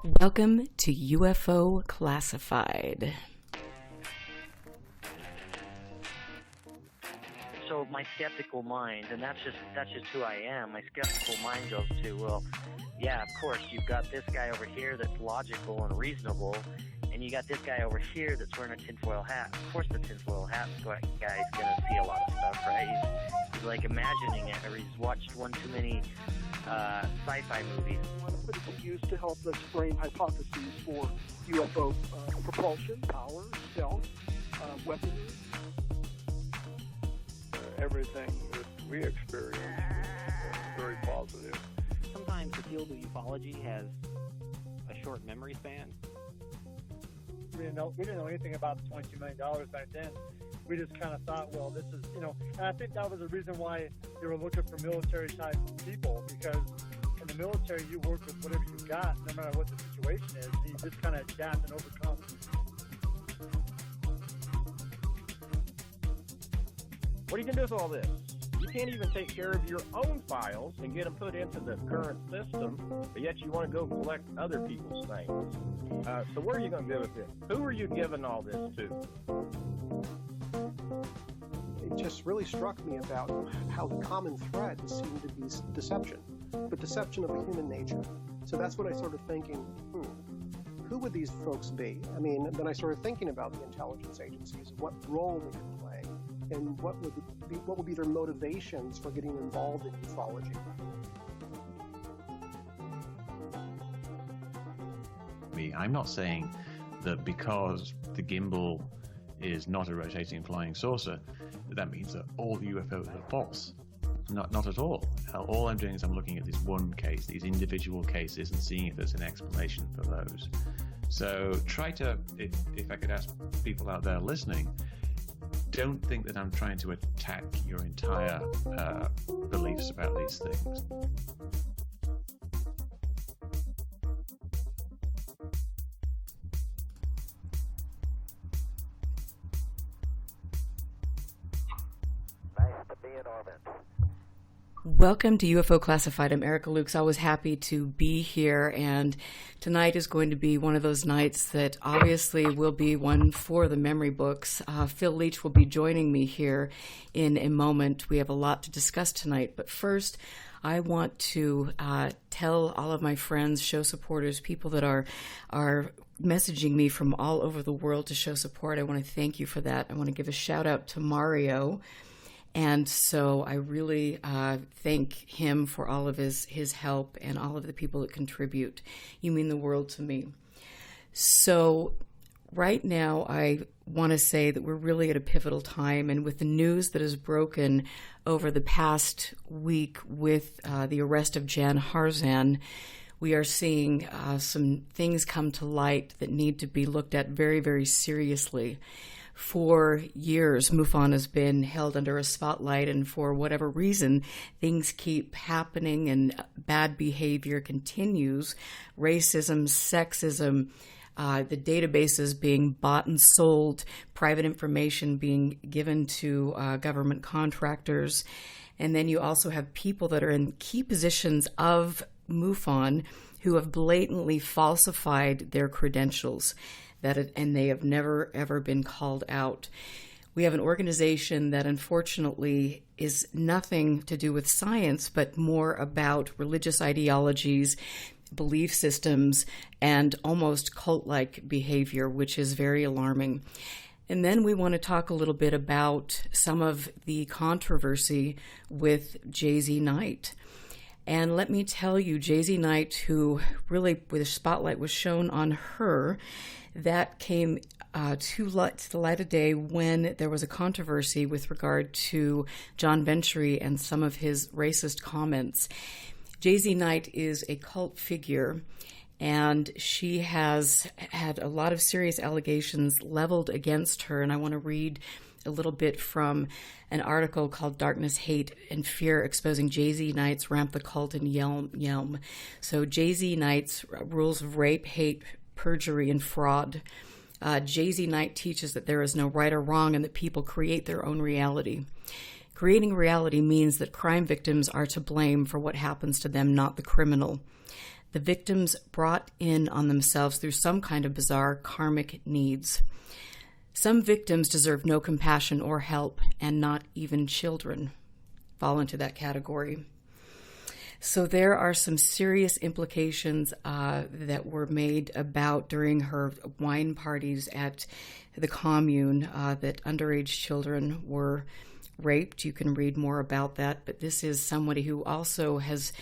Welcome to UFO Classified. So my skeptical mind, and that's just who I am, my skeptical mind goes to, well, yeah, of course, you've got this guy over here that's logical and reasonable, and you got this guy over here that's wearing a tinfoil hat. Of course the tinfoil hat guy's going to see a lot of stuff, right? He's like imagining it, or he's watched one too many sci-fi movies. But it's used to help us frame hypotheses for UFO propulsion, power, stealth, weaponry. Everything that we experience is very positive. Sometimes the field of ufology has a short memory span. We didn't know anything about the $22 million back then. We just kind of thought, well, this is, and I think that was the reason why they were looking for military-type people, because in the military, you work with whatever you got, no matter what the situation is, and you just kind of adapt and overcome. What are you going to do with all this? You can't even take care of your own files and get them put into the current system, but yet you want to go collect other people's things. So where are you going to go with this? Who are you giving all this to? It just really struck me about how the common thread seemed to be deception, but deception of a human nature. So that's what I started thinking, who would these folks be? I mean, then I started thinking about the intelligence agencies, what role they could play, and what would be their motivations for getting involved in ufology. I'm not saying that because the gimbal is not a rotating flying saucer, that means that all the UFOs are false. Not at all. All I'm doing is I'm looking at this one case, these individual cases, and seeing if there's an explanation for those. So try to, if I could ask people out there listening, don't think that I'm trying to attack your entire beliefs about these things. Welcome to UFO Classified. I'm Erica Lukes. Always happy to be here, and tonight is going to be one of those nights that obviously will be one for the memory books. Phil Leech will be joining me here in a moment. We have a lot to discuss tonight, but first I want to tell all of my friends, show supporters, people that are messaging me from all over the world to show support. I want to thank you for that. I want to give a shout out to Mario. And so I really thank him for all of his help and all of the people that contribute. You mean the world to me. So right now I want to say that we're really at a pivotal time. And with the news that has broken over the past week with the arrest of Jan Harzan, we are seeing some things come to light that need to be looked at very, very seriously. For years, Mufon has been held under a spotlight, and for whatever reason, things keep happening and bad behavior continues. Racism, sexism, the databases being bought and sold, private information being given to government contractors. And then you also have people that are in key positions of Mufon who have blatantly falsified their credentials. And they have never, ever been called out. We have an organization that unfortunately is nothing to do with science, but more about religious ideologies, belief systems, and almost cult-like behavior, which is very alarming. And then we want to talk a little bit about some of the controversy with J.Z. Knight. And let me tell you, J.Z. Knight, who really, with a spotlight was shown on her, that came to the light of day when there was a controversy with regard to John Venturi and some of his racist comments. J.Z. Knight is a cult figure, and she has had a lot of serious allegations leveled against her. And I want to read a little bit from an article called Darkness, Hate, and Fear Exposing J.Z. Knight's Ramp the Cult in Yelm. So J.Z. Knight's rules of rape, hate, perjury, and fraud. J.Z. Knight teaches that there is no right or wrong and that people create their own reality. Creating reality means that crime victims are to blame for what happens to them, not the criminal. the victims brought in on themselves through some kind of bizarre karmic needs. Some victims deserve no compassion or help, and not even children fall into that category. So there are some serious implications that were made about during her wine parties at the commune that underage children were raped. You can read more about that, but this is somebody who also has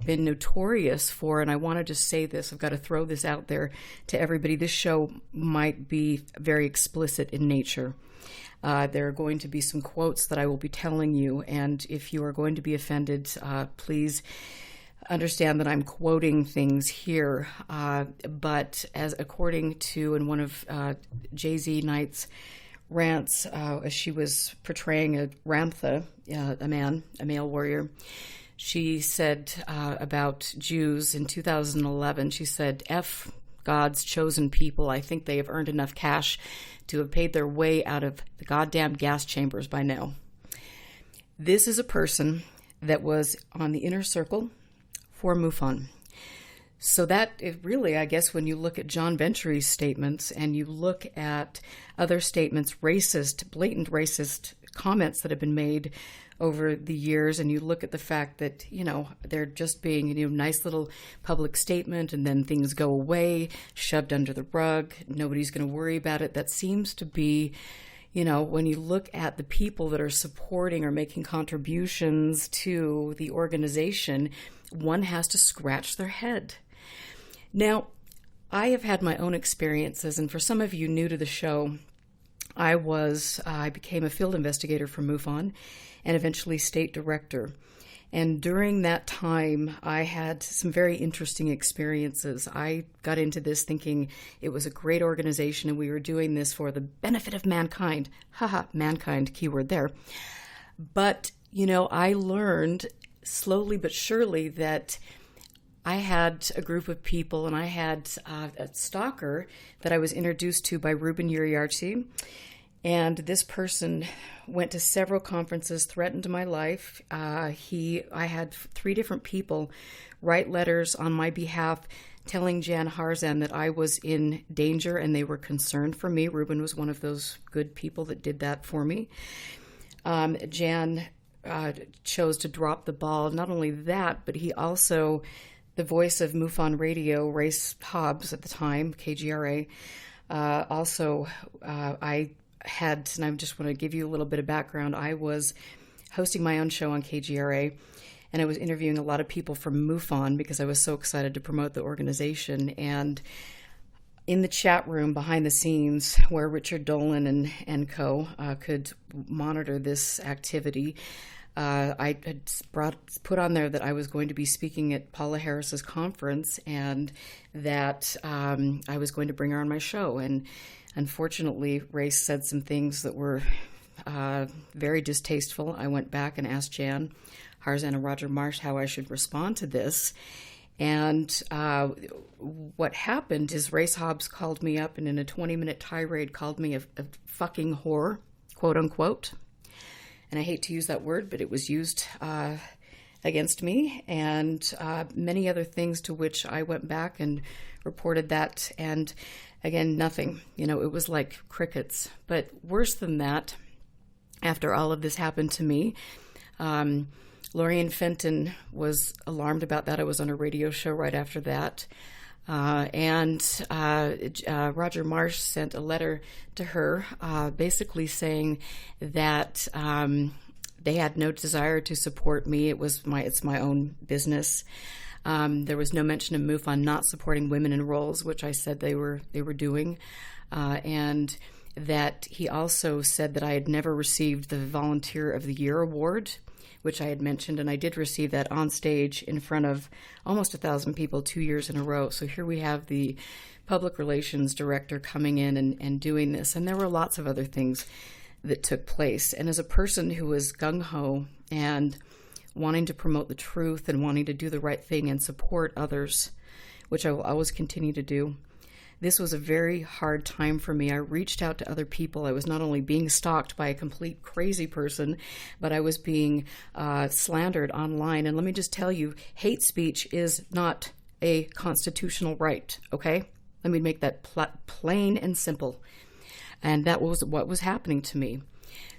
been notorious for, and I want to just say this, I've got to throw this out there to everybody. This show might be very explicit in nature. There are going to be some quotes that I will be telling you, and if you are going to be offended, please understand that I'm quoting things here. But as according to in one of Jay-Z Knight's rants, as she was portraying a Ramtha, a male warrior, she said about Jews in 2011, she said, "F God's chosen people. I think they have earned enough cash to have paid their way out of the goddamn gas chambers by now." This is a person that was on the inner circle for Mufon. So that is really, I guess, when you look at John Venture's statements and you look at other statements, blatant racist comments that have been made over the years, and you look at the fact that, they're just being, nice little public statement, and then things go away, shoved under the rug, nobody's going to worry about it. That seems to be, when you look at the people that are supporting or making contributions to the organization, one has to scratch their head. Now, I have had my own experiences, and for some of you new to the show, I became a field investigator for Mufon and eventually state director. And during that time, I had some very interesting experiences. I got into this thinking it was a great organization and we were doing this for the benefit of mankind. Haha, mankind, keyword there. But, I learned slowly but surely that I had a group of people, and I had a stalker that I was introduced to by Ruben Uriarty. And this person went to several conferences, threatened my life. I had 3 different people write letters on my behalf telling Jan Harzan that I was in danger and they were concerned for me. Ruben was one of those good people that did that for me. Jan chose to drop the ball. Not only that, but he also, the voice of Mufon Radio, Race Hobbs at the time, KGRA, I had, and I just want to give you a little bit of background, I was hosting my own show on KGRA, and I was interviewing a lot of people from Mufon because I was so excited to promote the organization. And in the chat room behind the scenes where Richard Dolan and co. Could monitor this activity, I had put on there that I was going to be speaking at Paula Harris's conference and that I was going to bring her on my show. And unfortunately, Race said some things that were very distasteful. I went back and asked Jan Harzan and Roger Marsh how I should respond to this. And what happened is Race Hobbs called me up and in a 20-minute tirade called me a fucking whore, quote unquote. And I hate to use that word, but it was used against me, and many other things, to which I went back and reported that. And again, nothing. It was like crickets. But worse than that, after all of this happened to me, Lorraine Fenton was alarmed about that. I was on a radio show right after that. And Roger Marsh sent a letter to her basically saying that they had no desire to support me. It's my own business. There was no mention of Mufon not supporting women in roles, which I said they were doing. And that he also said that I had never received the Volunteer of the Year award, which I had mentioned, and I did receive that on stage in front of almost 1,000 people 2 years in a row. So here we have the public relations director coming in and doing this. And there were lots of other things that took place. And as a person who was gung-ho and wanting to promote the truth and wanting to do the right thing and support others, which I will always continue to do, this was a very hard time for me. I reached out to other people. I was not only being stalked by a complete crazy person, but I was being slandered online. And let me just tell you, hate speech is not a constitutional right, okay? Let me make that plain and simple. And that was what was happening to me.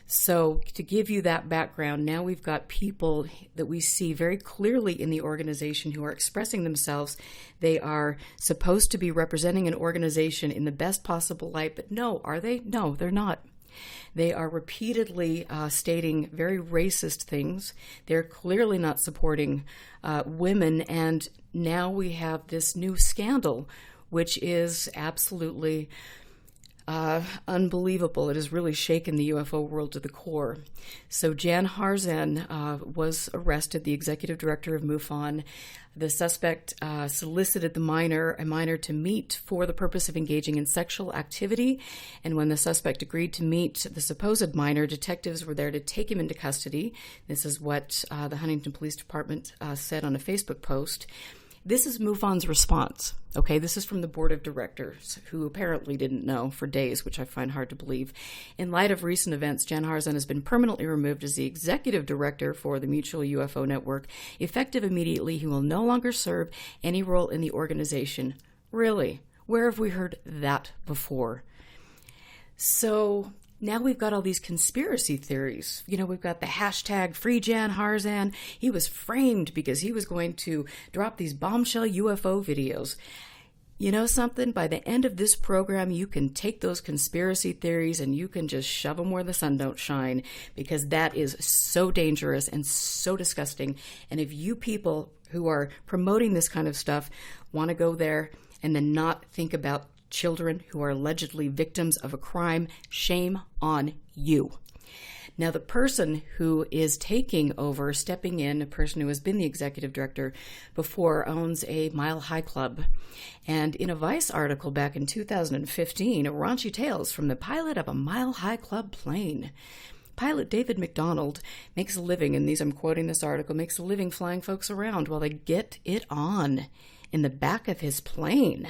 So to give you that background, now we've got people that we see very clearly in the organization who are expressing themselves. They are supposed to be representing an organization in the best possible light, but no, are they? No, they're not. They are repeatedly stating very racist things. They're clearly not supporting women, and now we have this new scandal, which is absolutely unbelievable. It has really shaken the UFO world to the core. So Jan Harzan was arrested, the executive director of Mufon. The suspect solicited a minor to meet for the purpose of engaging in sexual activity. And when the suspect agreed to meet the supposed minor, detectives were there to take him into custody. This is what the Huntington Police Department said on a Facebook post. This is Mufon's response, okay? This is from the board of directors, who apparently didn't know for days, which I find hard to believe. In light of recent events, Jan Harzan has been permanently removed as the executive director for the Mutual UFO Network. Effective immediately, he will no longer serve any role in the organization. Really? Where have we heard that before? So now we've got all these conspiracy theories. You know, we've got the hashtag Free Jan Harzan. He was framed because he was going to drop these bombshell UFO videos. You know something? By the end of this program, you can take those conspiracy theories and you can just shove them where the sun don't shine, because that is so dangerous and so disgusting. And if you people who are promoting this kind of stuff want to go there and then not think about children who are allegedly victims of a crime, shame on you. Now, the person who is taking over, stepping in, a person who has been the executive director before, owns a Mile High Club. And in a Vice article back in 2015, raunchy tales from the pilot of a Mile High Club plane. Pilot David McDonald makes a living, and I'm quoting this article, makes a living flying folks around while they get it on in the back of his plane.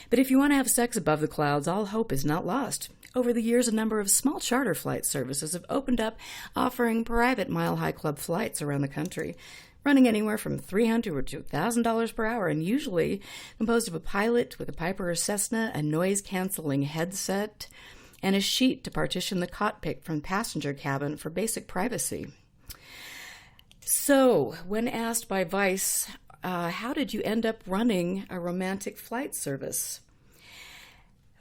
But if you want to have sex above the clouds, all hope is not lost. Over the years, a number of small charter flight services have opened up, offering private Mile High Club flights around the country, running anywhere from $300 to $1,000 per hour, and usually composed of a pilot with a Piper or Cessna, a noise-canceling headset, and a sheet to partition the cockpit from passenger cabin for basic privacy. So, when asked by Vice, how did you end up running a romantic flight service?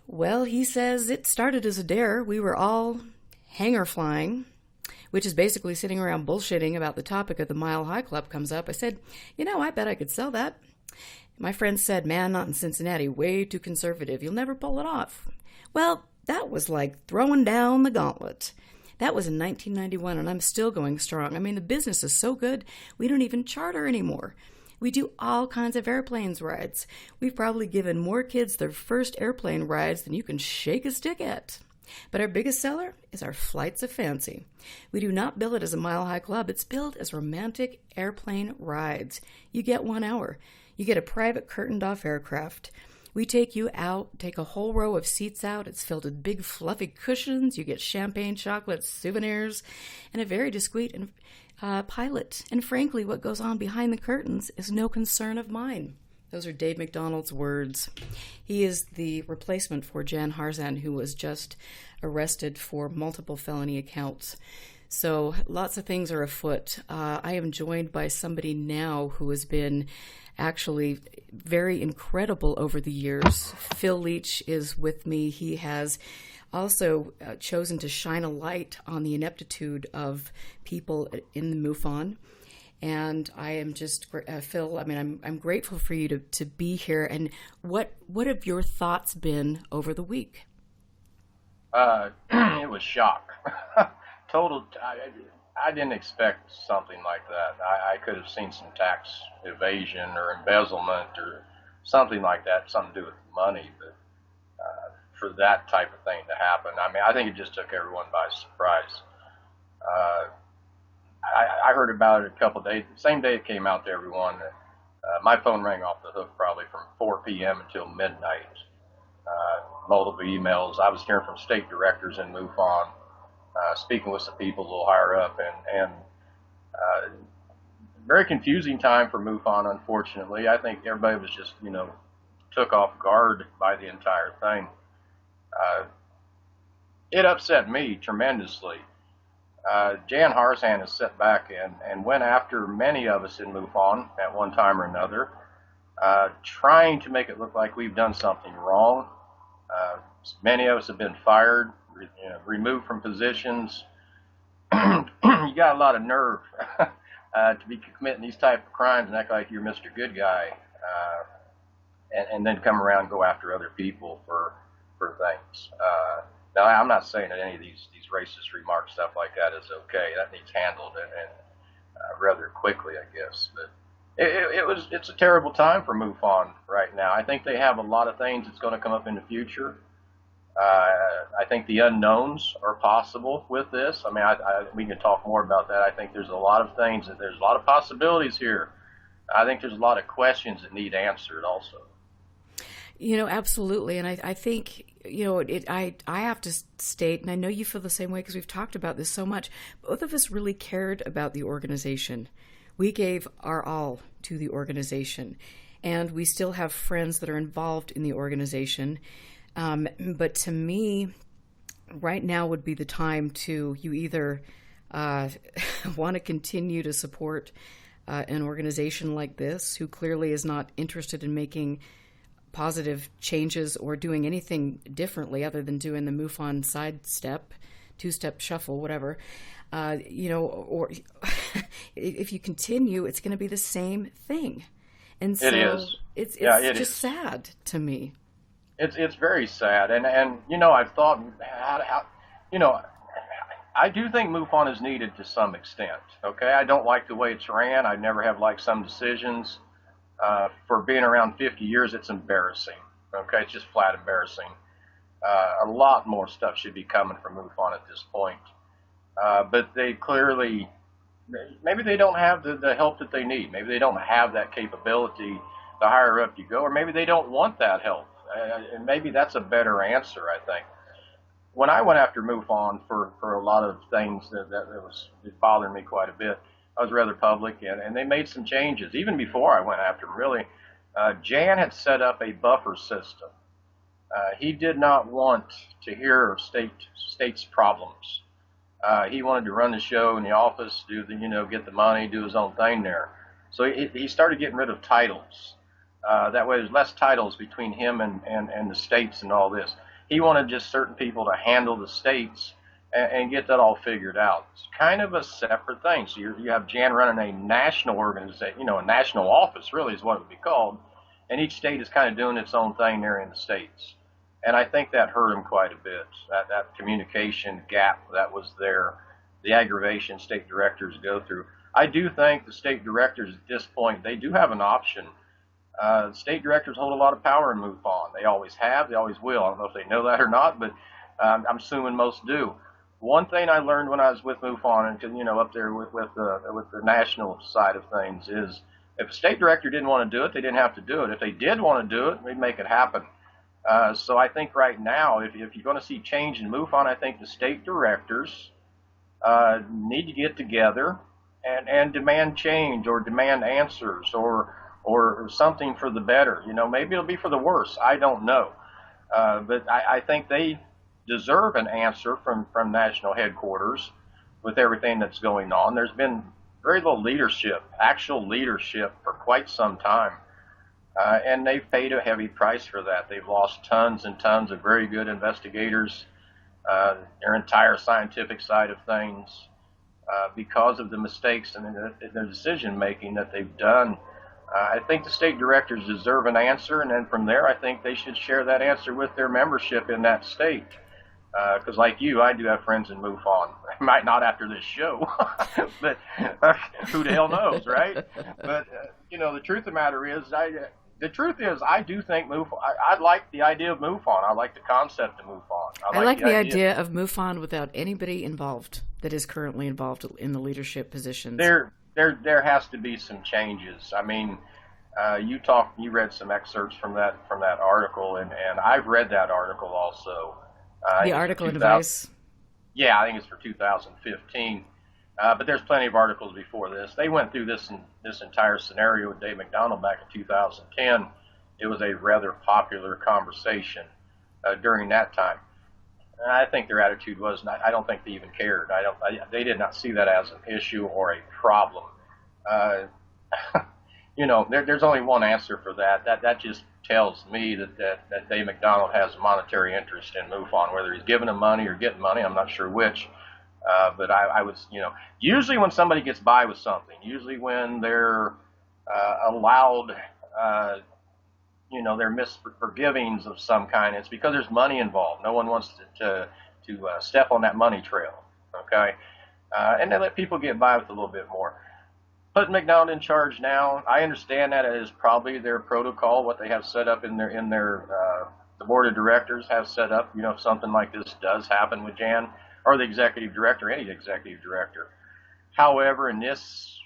Well, he says it started as a dare. We were all hangar flying, which is basically sitting around bullshitting about the topic of the Mile High Club comes up. I said, I bet I could sell that. My friend said, man, not in Cincinnati, way too conservative. You'll never pull it off. Well, that was like throwing down the gauntlet. That was in 1991, and I'm still going strong. I mean, the business is so good, we don't even charter anymore. We do all kinds of airplanes rides. We've probably given more kids their first airplane rides than you can shake a stick at. But our biggest seller is our Flights of Fancy. We do not bill it as a Mile High Club. It's billed as romantic airplane rides. You get 1 hour. You get a private curtained-off aircraft. We take you out, take a whole row of seats out. It's filled with big fluffy cushions. You get champagne, chocolate, souvenirs, and a very discreet pilot. And frankly, what goes on behind the curtains is no concern of mine. Those are Dave McDonald's words. He is the replacement for Jan Harzan, who was just arrested for multiple felony accounts. So lots of things are afoot. I am joined by somebody now who has been actually very incredible over the years. Phil Leech is with me. He has also chosen to shine a light on the ineptitude of people in the Mufon. And I am just, Phil, I'm grateful for you to be here. And what have your thoughts been over the week? It was shock. Total. I didn't expect something like that. I could have seen some tax evasion or embezzlement or something like that, something to do with money, but for that type of thing to happen, I think it just took everyone by surprise. I heard about it a couple of days, same day it came out to everyone. My phone rang off the hook probably from 4 p.m. until midnight. Multiple emails. I was hearing from state directors in Mufon, speaking with some people a little higher up, and very confusing time for MUFON, unfortunately. I think everybody was just, took off guard by the entire thing. It upset me tremendously. Jan Harzan has sat back and went after many of us in MUFON at one time or another, trying to make it look like we've done something wrong. Many of us have been fired, removed from positions. You got a lot of nerve to be committing these type of crimes and act like you're Mr. Good Guy, and then come around and go after other people for things. Now, I'm not saying that any of these racist remarks, stuff like that, is okay. That needs handled and rather quickly, I guess. But it's a terrible time for MUFON right now. I think they have a lot of things that's going to come up in the future. I think the unknowns are possible with this. I mean, we can talk more about that. I think there's a lot of things, there's a lot of possibilities here. I think there's a lot of questions that need answered also. Absolutely. And I think, I have to state, and I know you feel the same way because we've talked about this so much, both of us really cared about the organization. We gave our all to the organization, and we still have friends that are involved in the organization. But to me, right now would be the time to, you either want to continue to support an organization like this, who clearly is not interested in making positive changes or doing anything differently other than doing the MUFON sidestep, two-step shuffle, whatever, or if you continue, it's going to be the same thing. And so it's just sad to me. It's very sad, and I've thought how I do think MUFON is needed to some extent. Okay, I don't like the way it's ran. I never have liked some decisions. For being around 50 years, it's embarrassing. Okay, it's just flat embarrassing. A lot more stuff should be coming from MUFON at this point, but they clearly, maybe they don't have the help that they need. Maybe they don't have that capability. The higher up you go, or maybe they don't want that help. And maybe that's a better answer, I think. When I went after MUFON for a lot of things that was bothering me quite a bit, I was rather public, and they made some changes. Even before I went after them, really, Jan had set up a buffer system. He did not want to hear state's problems. He wanted to run the show in the office, get the money, do his own thing there. So he started getting rid of titles. That way there's less titles between him and the states and all this. He wanted just certain people to handle the states and get that all figured out. It's kind of a separate thing. So you have Jan running a national organization, a national office really is what it would be called, and each state is kind of doing its own thing there in the states. And I think that hurt him quite a bit, that communication gap that was there, the aggravation state directors go through. I do think the state directors at this point, they do have an option. State directors hold a lot of power in MUFON. They always have, they always will. I don't know if they know that or not, but I'm assuming most do. One thing I learned when I was with MUFON and up there with the national side of things is if a state director didn't want to do it, they didn't have to do it. If they did want to do it, we'd make it happen. So I think right now, if you're going to see change in MUFON, I think the state directors need to get together and demand change or demand answers or something for the better. Maybe it'll be for the worse. I don't know. But I think they deserve an answer from national headquarters with everything that's going on. There's been very little leadership, actual leadership, for quite some time. And they've paid a heavy price for that. They've lost tons and tons of very good investigators, their entire scientific side of things, because of the mistakes and the decision-making that they've done. I think the state directors deserve an answer, and then from there, I think they should share that answer with their membership in that state. Because like you, I do have friends in MUFON. Might not after this show, but who the hell knows, right? But, the truth of the matter is, I do think MUFON, I like the idea of MUFON. I like the concept of MUFON. I like the idea of MUFON without anybody involved that is currently involved in the leadership positions. There has to be some changes. I mean, you read some excerpts from that article, and I've read that article also. The article advice. Yeah, I think it's for 2015. But there's plenty of articles before this. They went through this entire scenario with Dave McDonald back in 2010. It was a rather popular conversation during that time. And I think their attitude was not. I don't think they even cared. They did not see that as an issue or a problem. There's only one answer for that. That just tells me that Dave McDonald has a monetary interest in Mufon, whether he's giving them money or getting money. I'm not sure which. But I was, usually when somebody gets by with something, usually when they're allowed, their misforgivings of some kind, it's because there's money involved. No one wants to step on that money trail, okay? And they let people get by with a little bit more. Putting McDonald in charge now, I understand that it is probably their protocol, what they have set up in their the board of directors have set up. If something like this does happen with Jan, or the executive director, any executive director. However, in this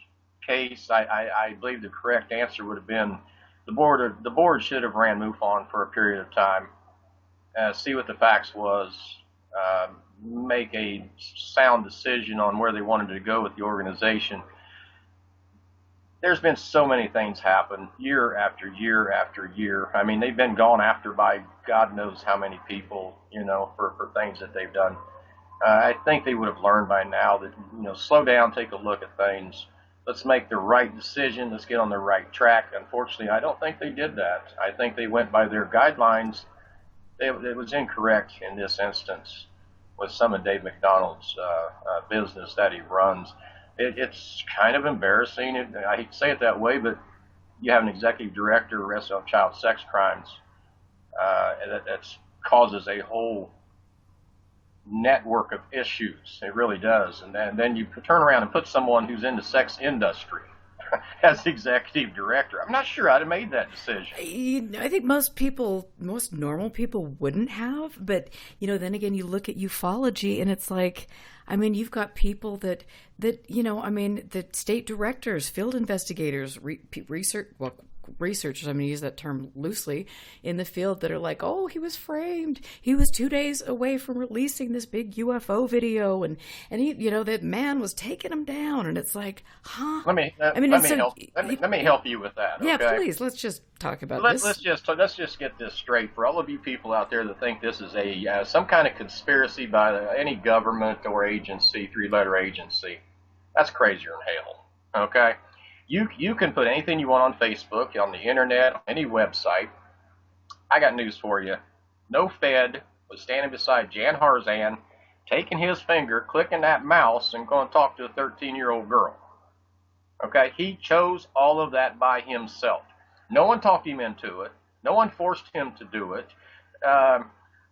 case, I believe the correct answer would have been the board should have ran Mufon for a period of time, see what the facts was, make a sound decision on where they wanted to go with the organization. There's been so many things happen year after year after year. I mean, they've been gone after by God knows how many people, for things that they've done. I think they would have learned by now that, slow down, take a look at things. Let's make the right decision. Let's get on the right track. Unfortunately, I don't think they did that. I think they went by their guidelines. It was incorrect in this instance with some of Dave McDonald's business that he runs. It's kind of embarrassing. I hate to say it that way, but you have an executive director arrested on child sex crimes. That causes a whole network of issues. It really does. And then you turn around and put someone who's in the sex industry as executive director. I'm not sure I'd have made that decision. I think most normal people wouldn't have. But, then again, you look at ufology and it's like, you've got people that the state directors, field investigators, researchers, I'm going to use that term loosely, in the field that are like, oh, he was framed. He was 2 days away from releasing this big UFO video, and he, that man was taking him down, and it's like, huh? Let me help you with that. Yeah, okay? Please. Let's just talk about this. Let's just get this straight for all of you people out there that think this is a some kind of conspiracy by any government or agency, three-letter agency. That's crazier than hell. Okay. You can put anything you want on Facebook, on the internet, on any website. I got news for you. No Fed was standing beside Jan Harzan, taking his finger, clicking that mouse, and going to talk to a 13-year-old girl. Okay? He chose all of that by himself. No one talked him into it. No one forced him to do it.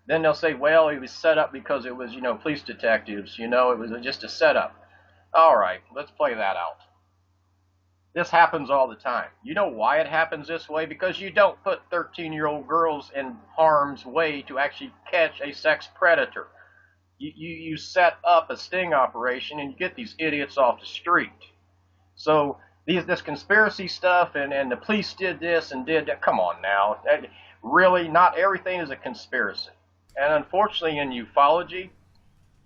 Then they'll say, well, he was set up because it was, police detectives. It was just a setup. All right, let's play that out. This happens all the time. You know why it happens this way? Because you don't put 13-year-old girls in harm's way to actually catch a sex predator. You set up a sting operation and you get these idiots off the street. So this conspiracy stuff and the police did this and did that. Come on now. Really, not everything is a conspiracy. And unfortunately in ufology,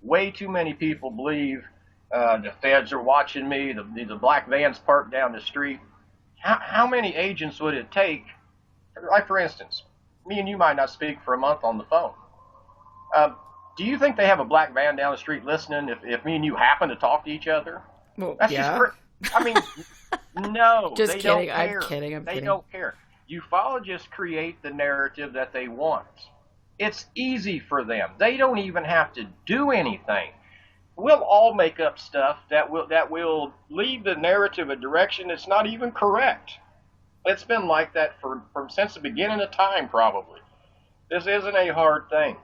way too many people believe the feds are watching me, the black van's parked down the street. How many agents would it take? Like, for instance, me and you might not speak for a month on the phone. Do you think they have a black van down the street listening if me and you happen to talk to each other? Well, that's yeah. No. Just they kidding. Don't care. I'm kidding. They don't care. Ufologists create the narrative that they want. It's easy for them. They don't even have to do anything. We'll all make up stuff that will lead the narrative a direction that's not even correct. It's been like that from since the beginning of time, probably. This isn't a hard thing.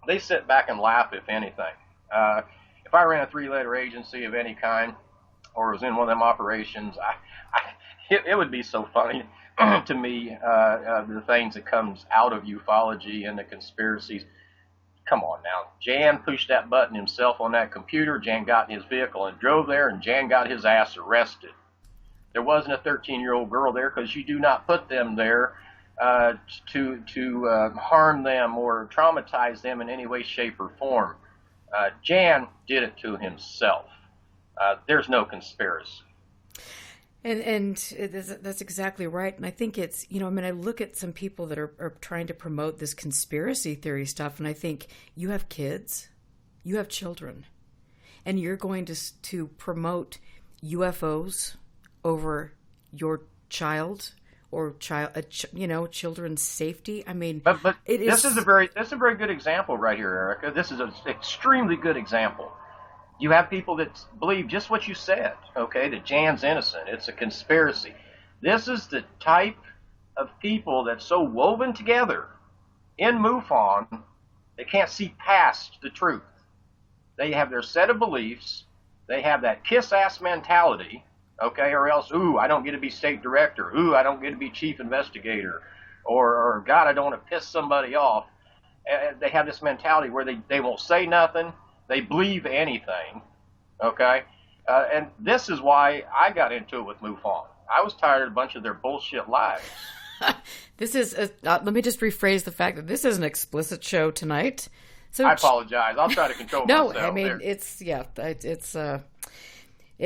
They sit back and laugh, if anything. If I ran a three-letter agency of any kind, or was in one of them operations, it would be so funny to me, the things that comes out of ufology and the conspiracies. Come on now. Jan pushed that button himself on that computer. Jan got in his vehicle and drove there, and Jan got his ass arrested. There wasn't a 13-year-old girl there because you do not put them there to harm them or traumatize them in any way, shape, or form. Jan did it to himself. there's no conspiracy. And that's exactly right. And I think it's, I mean, I look at some people that are trying to promote this conspiracy theory stuff, and I think, you have kids, you have children, and you're going to promote UFOs over your child or children's safety. I mean, but this is a very good example right here, Erica. This is an extremely good example. You have people that believe just what you said, okay, that Jan's innocent. It's a conspiracy. This is the type of people that's so woven together in MUFON, they can't see past the truth. They have their set of beliefs. They have that kiss-ass mentality, okay, or else, ooh, I don't get to be state director. Ooh, I don't get to be chief investigator. Or God, I don't want to piss somebody off. They have this mentality where they won't say nothing. They believe anything, okay? And this is why I got into it with MUFON. I was tired of a bunch of their bullshit lies. This is, let me just rephrase the fact that this is an explicit show tonight. So I apologize. I'll try to control myself. No, I mean, there. It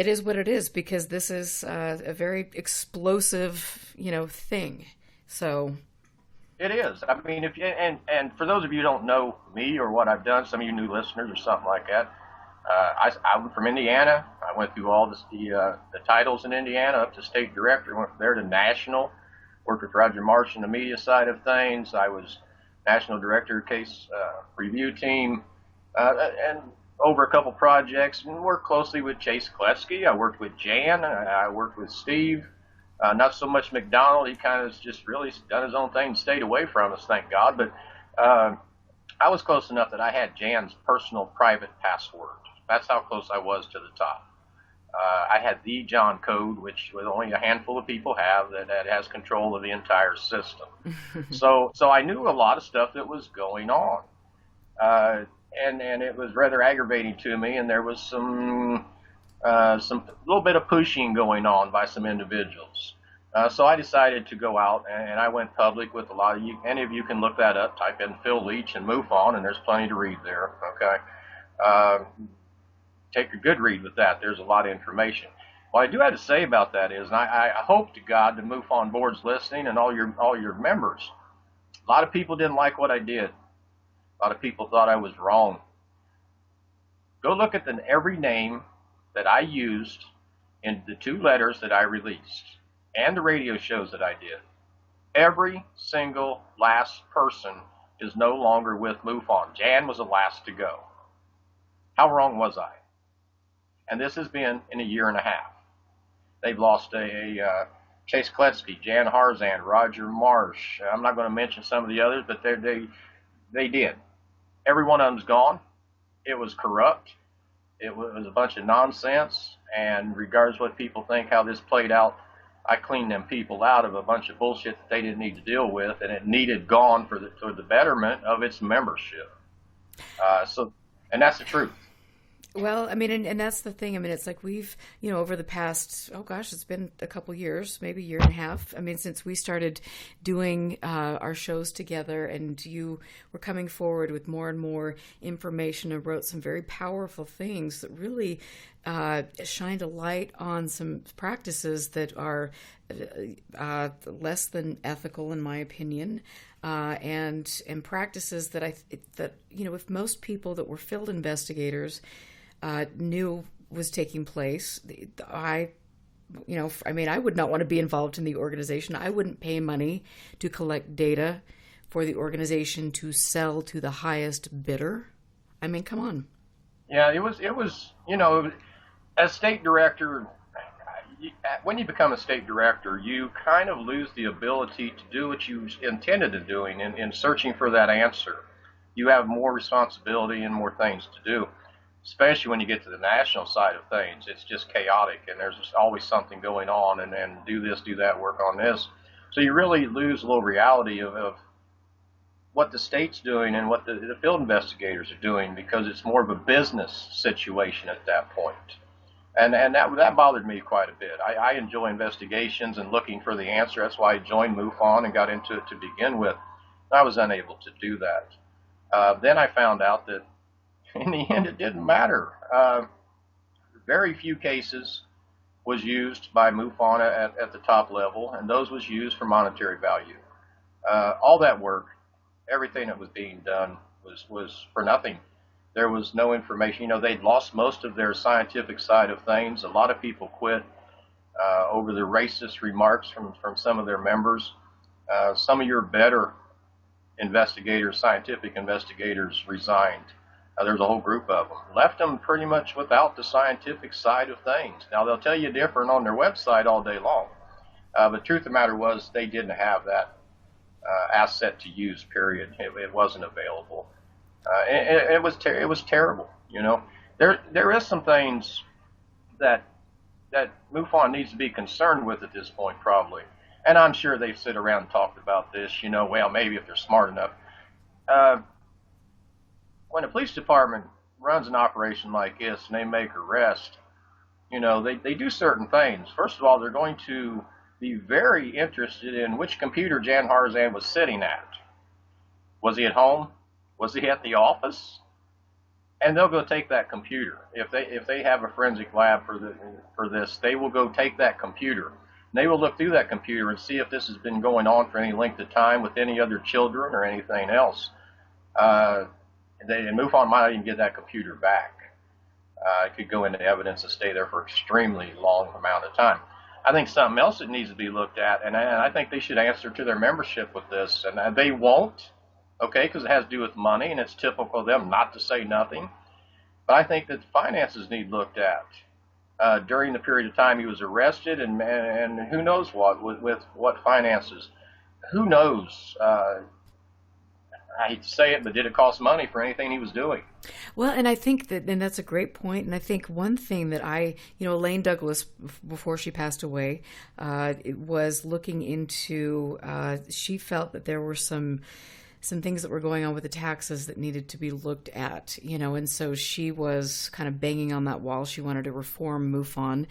is what it is, because this is a very explosive, thing. So... It is. I mean, and for those of you who don't know me or what I've done, some of you new listeners or something like that, I'm from Indiana. I went through all the titles in Indiana up to state director, went from there to national, worked with Roger Marsh in the media side of things. I was national director of case review team, and over a couple projects, and worked closely with Chase Kletsky. I worked with Jan. I worked with Steve. Not so much McDonald. He kind of just really done his own thing and stayed away from us, thank God. But I was close enough that I had Jan's personal private password. That's how close I was to the top. I had the John code, which only a handful of people have, that has control of the entire system. So I knew a lot of stuff that was going on. And it was rather aggravating to me, and there was some little bit of pushing going on by some individuals. So I decided to go out, and I went public with a lot of you. Any of you can look that up. Type in Phil Leech and MUFON, and there's plenty to read there. Okay, take a good read with that. There's a lot of information. What I do have to say about that is, and I hope to God the MUFON board's listening, and all your members. A lot of people didn't like what I did. A lot of people thought I was wrong. Go look at every name that I used in the 2 letters that I released and the radio shows that I did. Every single last person is no longer with MUFON. Jan was the last to go. How wrong was I? And this has been in a year and a half. They've lost Chase Kletsky, Jan Harzan, Roger Marsh. I'm not going to mention some of the others, but they did. Every one of them's gone. It was corrupt. It was a bunch of nonsense, and regardless of what people think, how this played out, I cleaned them people out of a bunch of bullshit that they didn't need to deal with, and it needed gone for the betterment of its membership. And that's the truth. Well, I mean, and that's the thing. I mean, it's like we've, over the past, it's been a couple years, maybe a year and a half. I mean, since we started doing our shows together, and you were coming forward with more and more information and wrote some very powerful things that really shined a light on some practices that are less than ethical, in my opinion. And practices that if most people that were field investigators knew was taking place, I would not want to be involved in the organization. I wouldn't pay money to collect data for the organization to sell to the highest bidder. I mean, come on. Yeah, it was, as state director, when you become a state director, you kind of lose the ability to do what you intended to doing in searching for that answer. You have more responsibility and more things to do, especially when you get to the national side of things. It's just chaotic, and there's always something going on, and do this, do that, work on this. So you really lose a little reality of what the state's doing and what the field investigators are doing, because it's more of a business situation at that point. And that bothered me quite a bit. I enjoy investigations and looking for the answer. That's why I joined MUFON and got into it to begin with. I was unable to do that. Then I found out that in the end it didn't matter. very few cases was used by Mufon at the top level, and those was used for monetary value. All that work, everything that was being done was for nothing. There was no information. You know, they'd lost most of their scientific side of things. A lot of people quit over the racist remarks from some of their members. Some of your better investigators, scientific investigators, resigned. There's a whole group of them. Left them pretty much without the scientific side of things. Now, they'll tell you different on their website all day long. But the truth of the matter was they didn't have that asset to use, period. It wasn't available. It was terrible, you know. There is some things that Mufon needs to be concerned with at this point, probably. And I'm sure they've sit around and talked about this, you know, well, maybe if they're smart enough. When a police department runs an operation like this and they make arrest, you know, they do certain things. First of all, they're going to be very interested in which computer Jan Harzan was sitting at. Was he at home? Was he at the office? And they'll go take that computer. If they have a forensic lab for this, they will go take that computer. And they will look through that computer and see if this has been going on for any length of time with any other children or anything else. And Mufon might not even get that computer back. It could go into evidence and stay there for an extremely long amount of time. I think something else that needs to be looked at, and I think they should answer to their membership with this, and they won't, okay, because it has to do with money, and it's typical of them not to say nothing. But I think that finances need looked at during the period of time he was arrested, and who knows what, with what finances. Who knows? I hate to say it, but did it cost money for anything he was doing? Well, and I think that's a great point. And I think one thing that Elaine Douglas, before she passed away, was looking into, she felt that there were some things that were going on with the taxes that needed to be looked at, you know, and so she was kind of banging on that wall. She wanted to reform MUFON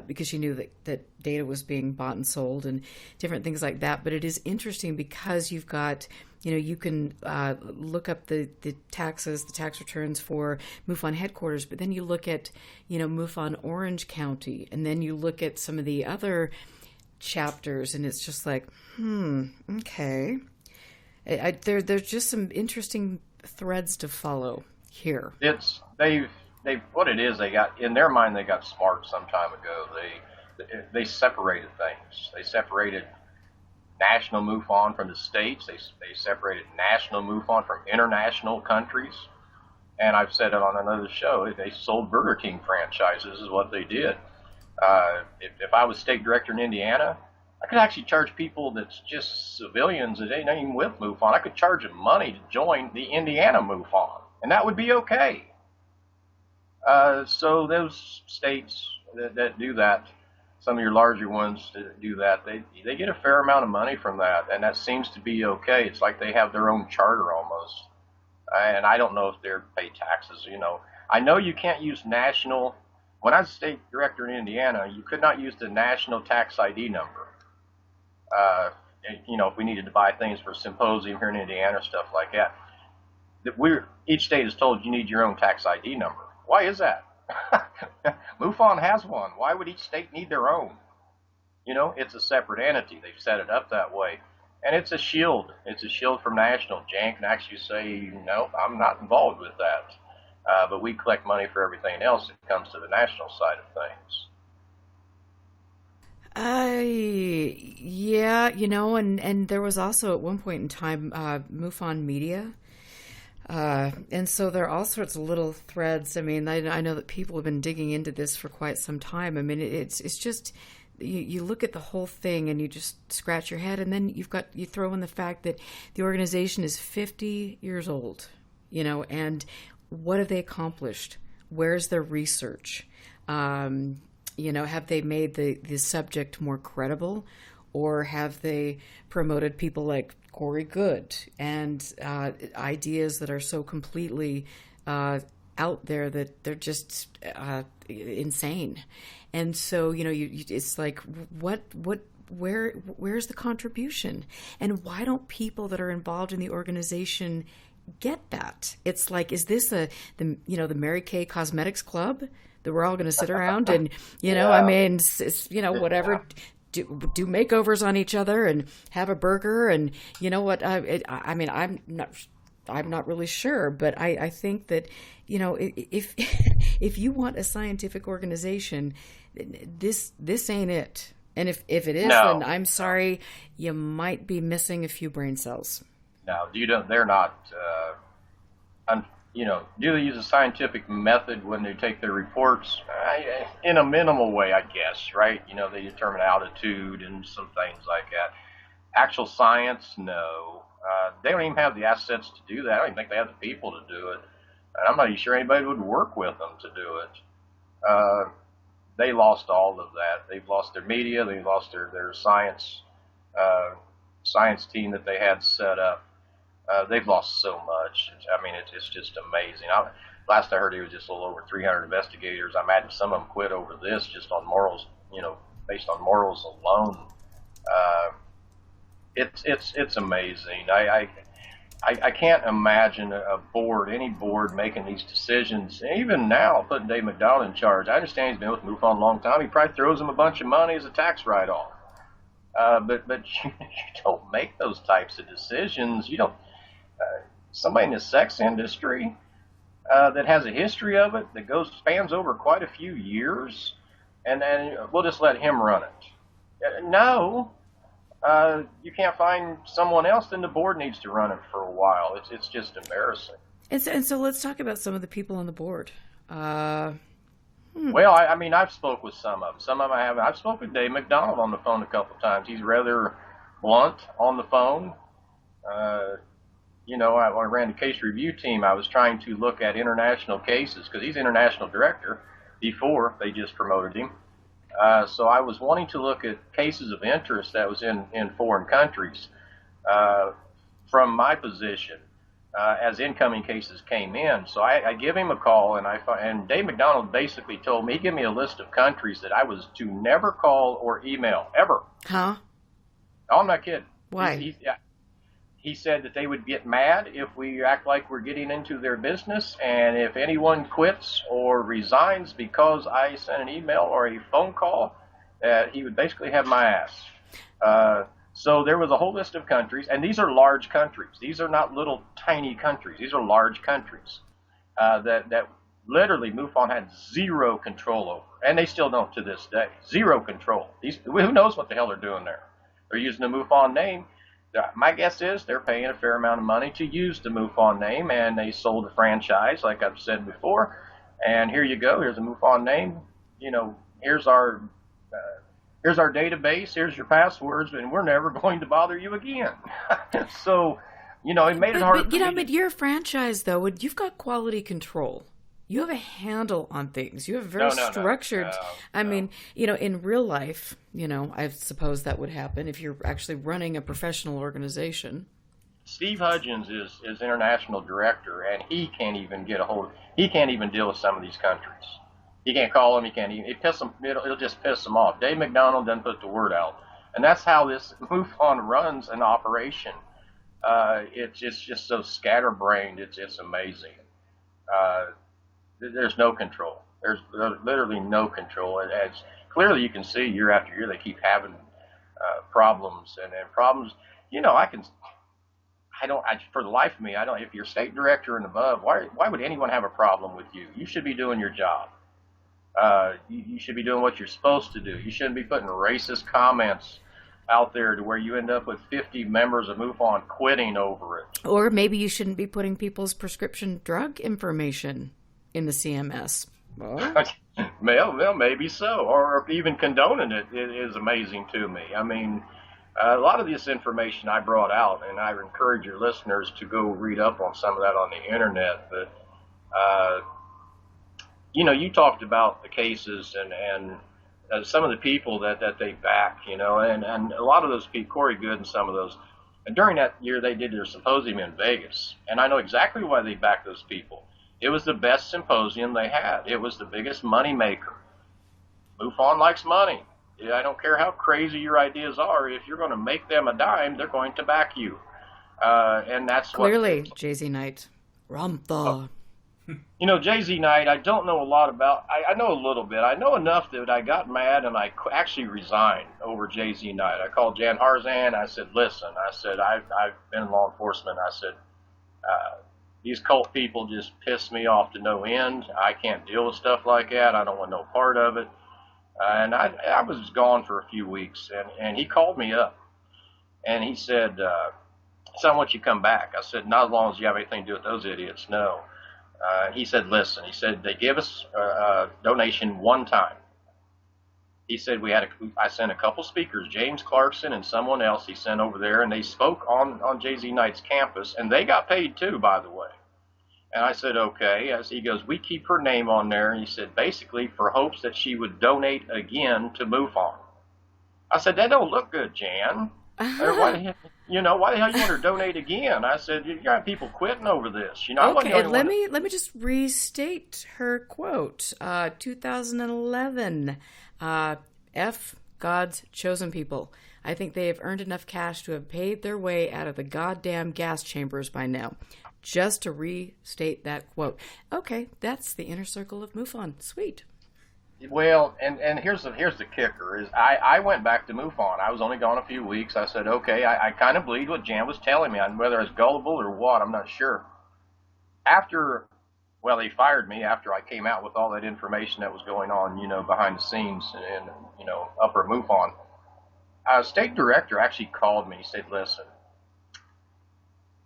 because she knew that data was being bought and sold and different things like that. But it is interesting because you've got, you know, you can look up the taxes, the tax returns for MUFON headquarters, but then you look at, you know, MUFON Orange County, and then you look at some of the other chapters, and it's just like, okay. There's just some interesting threads to follow here. They've what it is, they got, in their mind, they got smart some time ago. They separated things. They separated national MUFON from the states. They separated national MUFON from international countries. And I've said it on another show, they sold Burger King franchises is what they did. If I was state director in Indiana, I could actually charge people that's just civilians that ain't even with MUFON. I could charge them money to join the Indiana MUFON, and that would be okay. So those states that do that, some of your larger ones that do that, they get a fair amount of money from that, and that seems to be okay. It's like they have their own charter almost. And I don't know if they're pay taxes, you know. I know you can't use national. When I was state director in Indiana, you could not use the national tax ID number. You know, if we needed to buy things for a symposium here in Indiana, stuff like that, each state is told you need your own tax ID number. Why is that? MUFON has one. Why would each state need their own? You know, it's a separate entity. They've set it up that way. And it's a shield. It's a shield from national. Jan can actually say, no, I'm not involved with that. But we collect money for everything else that comes to the national side of things. Yeah, you know, and there was also at one point in time MUFON Media, and so there are all sorts of little threads. I mean, I know that people have been digging into this for quite some time. I mean, it's just you look at the whole thing and you just scratch your head, and then you throw in the fact that the organization is 50 years old, you know, and what have they accomplished? Where's their research? You know, have they made the subject more credible, or have they promoted people like Corey Good and ideas that are so completely out there that they're just insane? And so, you know, it's like, where's the contribution, and why don't people that are involved in the organization get that? It's like, is this the Mary Kay Cosmetics Club? that we're all going to sit around and, I mean, whatever, do makeovers on each other and have a burger. And you know what? I mean, I'm not really sure, but I think that, if you want a scientific organization, this ain't it. And if it is, then I'm sorry, you might be missing a few brain cells. No, they're not, do they use a scientific method when they take their reports? In a minimal way, I guess, right? They determine altitude and some things like that. Actual science, no. They don't even have the assets to do that. I don't even think they have the people to do it. And I'm not even sure anybody would work with them to do it. They lost all of that. They've lost their media. They've lost their science team that they had set up. They've lost so much. I mean, it's just amazing. Last I heard, it was just a little over 300 investigators. I imagine some of them quit over this just on morals, based on morals alone. It's amazing. I can't imagine any board making these decisions. Even now, putting Dave McDonald in charge. I understand he's been with Mufon a long time. He probably throws them a bunch of money as a tax write-off. But you don't make those types of decisions. You don't. Somebody in the sex industry that has a history of it that spans over quite a few years, and then we'll just let him run it. No. You can't find someone else, then the board needs to run it for a while. It's just embarrassing. And so let's talk about some of the people on the board. Well, I mean, I've spoke with some of them. Some of them I haven't. I've spoken with Dave McDonald on the phone a couple of times. He's rather blunt on the phone. I ran the case review team. I was trying to look at international cases because he's international director before they just promoted him. So I was wanting to look at cases of interest that was in foreign countries from my position as incoming cases came in. So I give him a call, and Dave McDonald basically told me, he gave me a list of countries that I was to never call or email, ever. Huh? Oh, I'm not kidding. Why? He said that they would get mad if we act like we're getting into their business, and if anyone quits or resigns because I sent an email or a phone call, he would basically have my ass. So there was a whole list of countries, and these are large countries. These are not little tiny countries. These are large countries that literally MUFON had zero control over, and they still don't to this day. Zero control. Who knows what the hell they're doing there? They're using the MUFON name. My guess is they're paying a fair amount of money to use the MUFON name, and they sold a franchise, like I've said before. And here you go. Here's a MUFON name. Here's our database. Here's your passwords, and we're never going to bother you again. So, it made it hard. But you're a franchise, though. You've got quality control. You have a handle on things. You have very structured. I mean, in real life, I suppose that would happen if you're actually running a professional organization. Steve Hudgens is international director, and he can't even get a hold. He can't even deal with some of these countries. He can't call them. He can't even. It'll just piss them off. Dave McDonald doesn't put the word out, and that's how this MUFON runs an operation. It's just so scatterbrained. It's amazing. There's no control. There's literally no control. And as clearly you can see, year after year, they keep having problems and problems. For the life of me, I don't. If you're state director and above, why would anyone have a problem with you? You should be doing your job. You should be doing what you're supposed to do. You shouldn't be putting racist comments out there to where you end up with 50 members of MUFON quitting over it. Or maybe you shouldn't be putting people's prescription drug information in the CMS. Well, maybe so. Or even condoning it is amazing to me. I mean, a lot of this information I brought out, and I encourage your listeners to go read up on some of that on the internet. But, you talked about the cases and some of the people that they back, and a lot of those people, Corey Good and some of those, and during that year they did their symposium in Vegas. And I know exactly why they backed those people. It was the best symposium they had. It was the biggest money maker. MUFON likes money. I don't care how crazy your ideas are. If you're going to make them a dime, they're going to back you. And that's clearly, JZ Knight. Ramtha. You know, Jay-Z Knight, I don't know a lot about. I know a little bit. I know enough that I got mad and I actually resigned over Jay-Z Knight. I called Jan Harzan. I said, listen, I said, I've been in law enforcement. I said, these cult people just piss me off to no end. I can't deal with stuff like that. I don't want no part of it. And I was gone for a few weeks, and he called me up, and he said, so I want you to come back. I said, not as long as you have anything to do with those idiots, no. He said, listen, he said, they give us a donation one time. He said, I sent a couple speakers, James Clarkson and someone else he sent over there, and they spoke on Jay-Z Knight's campus, and they got paid too, by the way. And I said, okay. As he goes, we keep her name on there. And he said, basically for hopes that she would donate again to Mufon. I said, that don't look good, Jan. Why the hell you want her to donate again? I said, you got people quitting over this. You know, okay, let me just restate her quote. 2011, F, God's chosen people. I think they have earned enough cash to have paid their way out of the goddamn gas chambers by now. Just to restate that quote. Okay, that's the inner circle of Mufon. Sweet. Well, and here's the kicker is I went back to Mufon. I was only gone a few weeks. I said, okay, I kind of believed what Jan was telling me. Whether I was gullible or what, I'm not sure. They fired me after I came out with all that information that was going on, behind the scenes and upper Mufon. State director actually called me. He said, listen,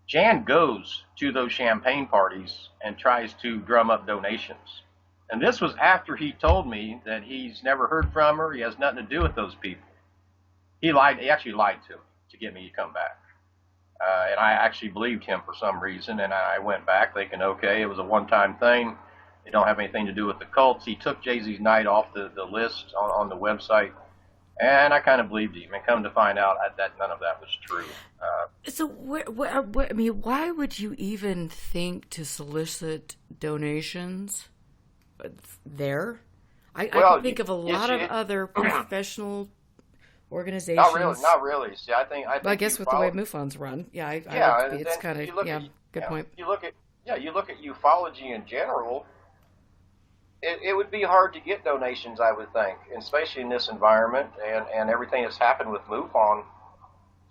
Jan goes to those champagne parties and tries to drum up donations. And this was after he told me that he's never heard from her. He has nothing to do with those people. He actually lied to me to get me to come back. And I actually believed him for some reason. And I went back thinking, okay, it was a one-time thing. They don't have anything to do with the cults. He took Jay-Z's Night off the list on the website. And I kind of believed him, and come to find out that none of that was true. So, why would you even think to solicit donations there? I can think of a lot of other professional organizations. Not really. See, I think I guess with the way Mufon's run, it's kind of good point. You look at ufology in general. It would be hard to get donations, I would think, especially in this environment and everything that's happened with MUFON.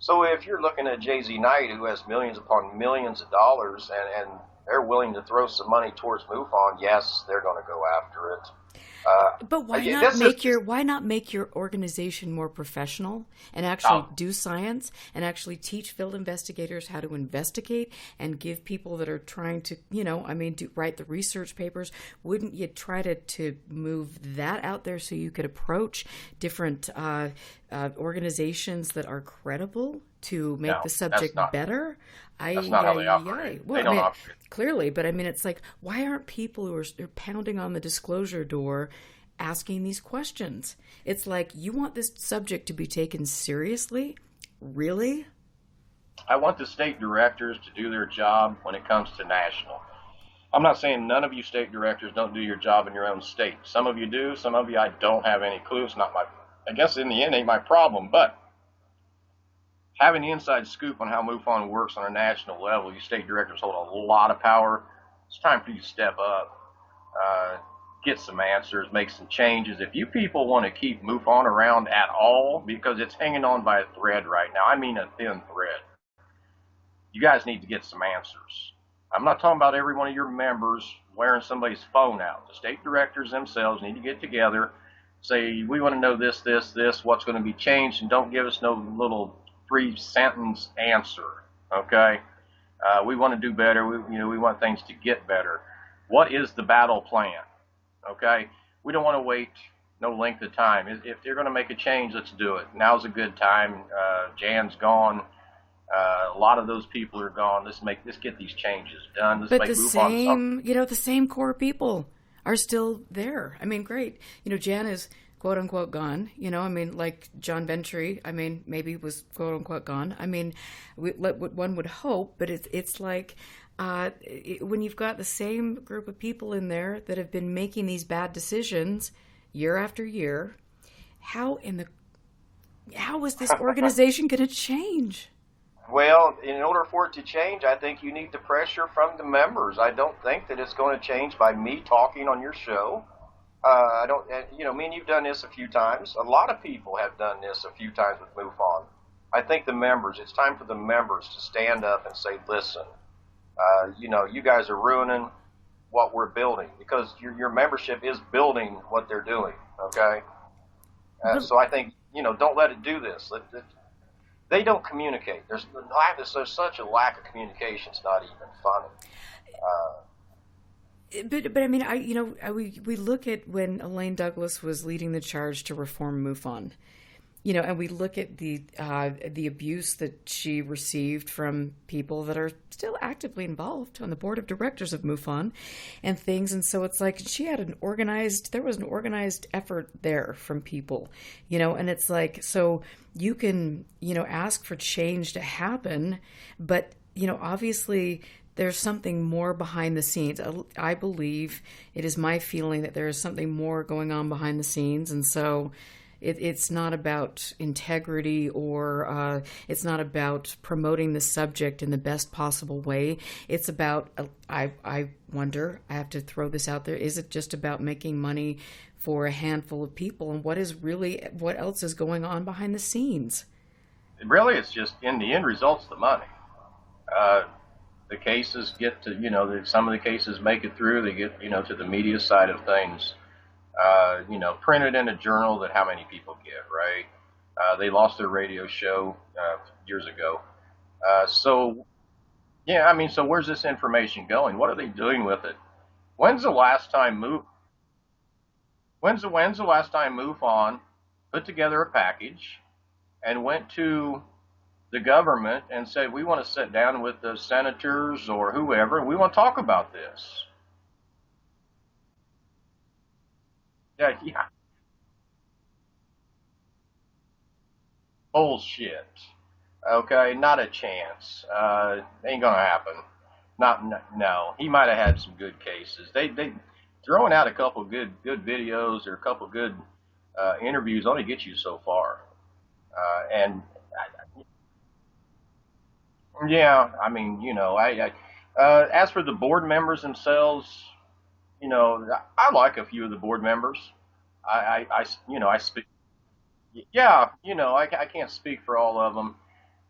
So if you're looking at Jay-Z Knight, who has millions upon millions of dollars, and they're willing to throw some money towards MUFON, yes, they're going to go after it. But why not make your organization more professional and actually do science and actually teach field investigators how to investigate and give people that are trying to, write the research papers? Wouldn't you try to move that out there so you could approach different organizations that are credible to make the subject better? That's not how they operate. Well, they don't operate. Clearly, but it's like, why aren't people who are pounding on the disclosure door asking these questions? It's like, you want this subject to be taken seriously? Really? I want the state directors to do their job when it comes to national. I'm not saying none of you state directors don't do your job in your own state. Some of you do. Some of you, I don't have any clue. It's not I guess in the end, ain't my problem, but having the inside scoop on how MUFON works on a national level, you state directors hold a lot of power. It's time for you to step up, get some answers, make some changes. If you people want to keep MUFON around at all, because it's hanging on by a thread right now, I mean a thin thread, you guys need to get some answers. I'm not talking about every one of your members wearing somebody's phone out. The state directors themselves need to get together, say, we want to know this, what's going to be changed, and don't give us no little 3-sentence answer, okay? We want to do better. We want things to get better. What is the battle plan, okay? We don't want to wait no length of time. If they're going to make a change, let's do it. Now's a good time. Jan's gone. A lot of those people are gone. Let's get these changes done. But the same core people are still there. I mean, great. Jan is quote unquote gone, like John Ventry, maybe was quote unquote gone. What one would hope, but it's like when you've got the same group of people in there that have been making these bad decisions year after year, how is this organization going to change? Well, in order for it to change, I think you need the pressure from the members. I don't think that it's going to change by me talking on your show. I don't, me and you've done this a few times. A lot of people have done this a few times with Mufon. I think the members, it's time for the members to stand up and say, listen, you guys are ruining what we're building, because your membership is building what they're doing, okay? So I think, don't let it do this. They don't communicate. There's such a lack of communication, it's not even funny. But I mean, we look at when Elaine Douglas was leading the charge to reform MUFON, and we look at the abuse that she received from people that are still actively involved on the board of directors of MUFON and things. And so it's like there was an organized effort there from people, and it's like, so you can, ask for change to happen, but, obviously there's something more behind the scenes. I believe, it is my feeling that there is something more going on behind the scenes. And so it's not about integrity or it's not about promoting the subject in the best possible way. It's about, I wonder, I have to throw this out there, is it just about making money for a handful of people? And what else is going on behind the scenes? Really, it's just, in the end result's the money. The cases get to, some of the cases make it through, they get, to the media side of things. Printed in a journal that how many people get, right? They lost their radio show years ago. So where's this information going? What are they doing with it? When's the last time MUFON put together a package and went to the government and said, we want to sit down with the senators or whoever, and we want to talk about this? Yeah. Bullshit. Okay, not a chance. Ain't gonna happen. No. He might have had some good cases. They throwing out a couple good videos or a couple good interviews only get you so far. As for the board members themselves, I like a few of the board members. I speak. Yeah, I can't speak for all of them.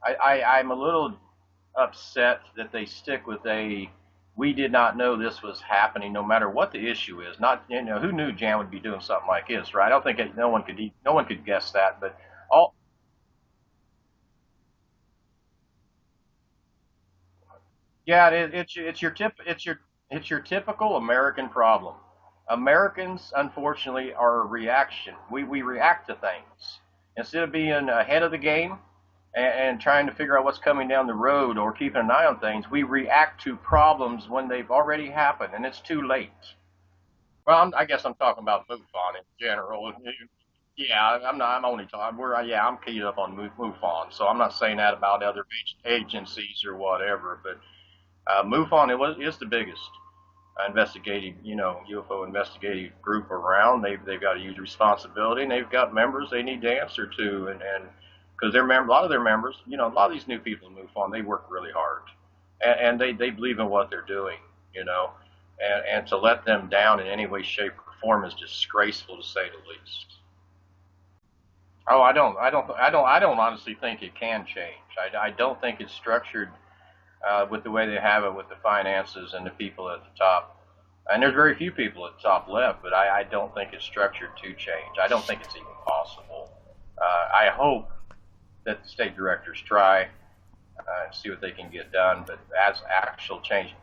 I'm a little upset that they stick with we did not know this was happening, no matter what the issue is. Not, who knew Jan would be doing something like this, right? I don't think no one could guess that, but all. Yeah, it's your typical American problem. Americans, unfortunately, are a reaction. We react to things instead of being ahead of the game and trying to figure out what's coming down the road or keeping an eye on things. We react to problems when they've already happened and it's too late. Well, I guess I'm talking about MUFON in general. Yeah, I'm only talking. I'm keyed up on MUFON, so I'm not saying that about other agencies or whatever, but. MUFON is the biggest investigative, UFO investigative group around. They've got a huge responsibility, and they've got members they need to answer to, and because a lot of their members, a lot of these new people in MUFON, they work really hard, and they believe in what they're doing, and to let them down in any way, shape, or form is disgraceful, to say the least. Oh, I don't honestly think it can change. I don't think it's structured. With the way they have it with the finances and the people at the top. And there's very few people at the top left, but I don't think it's structured to change. I don't think it's even possible. I hope that the state directors try and see what they can get done, but as actual change,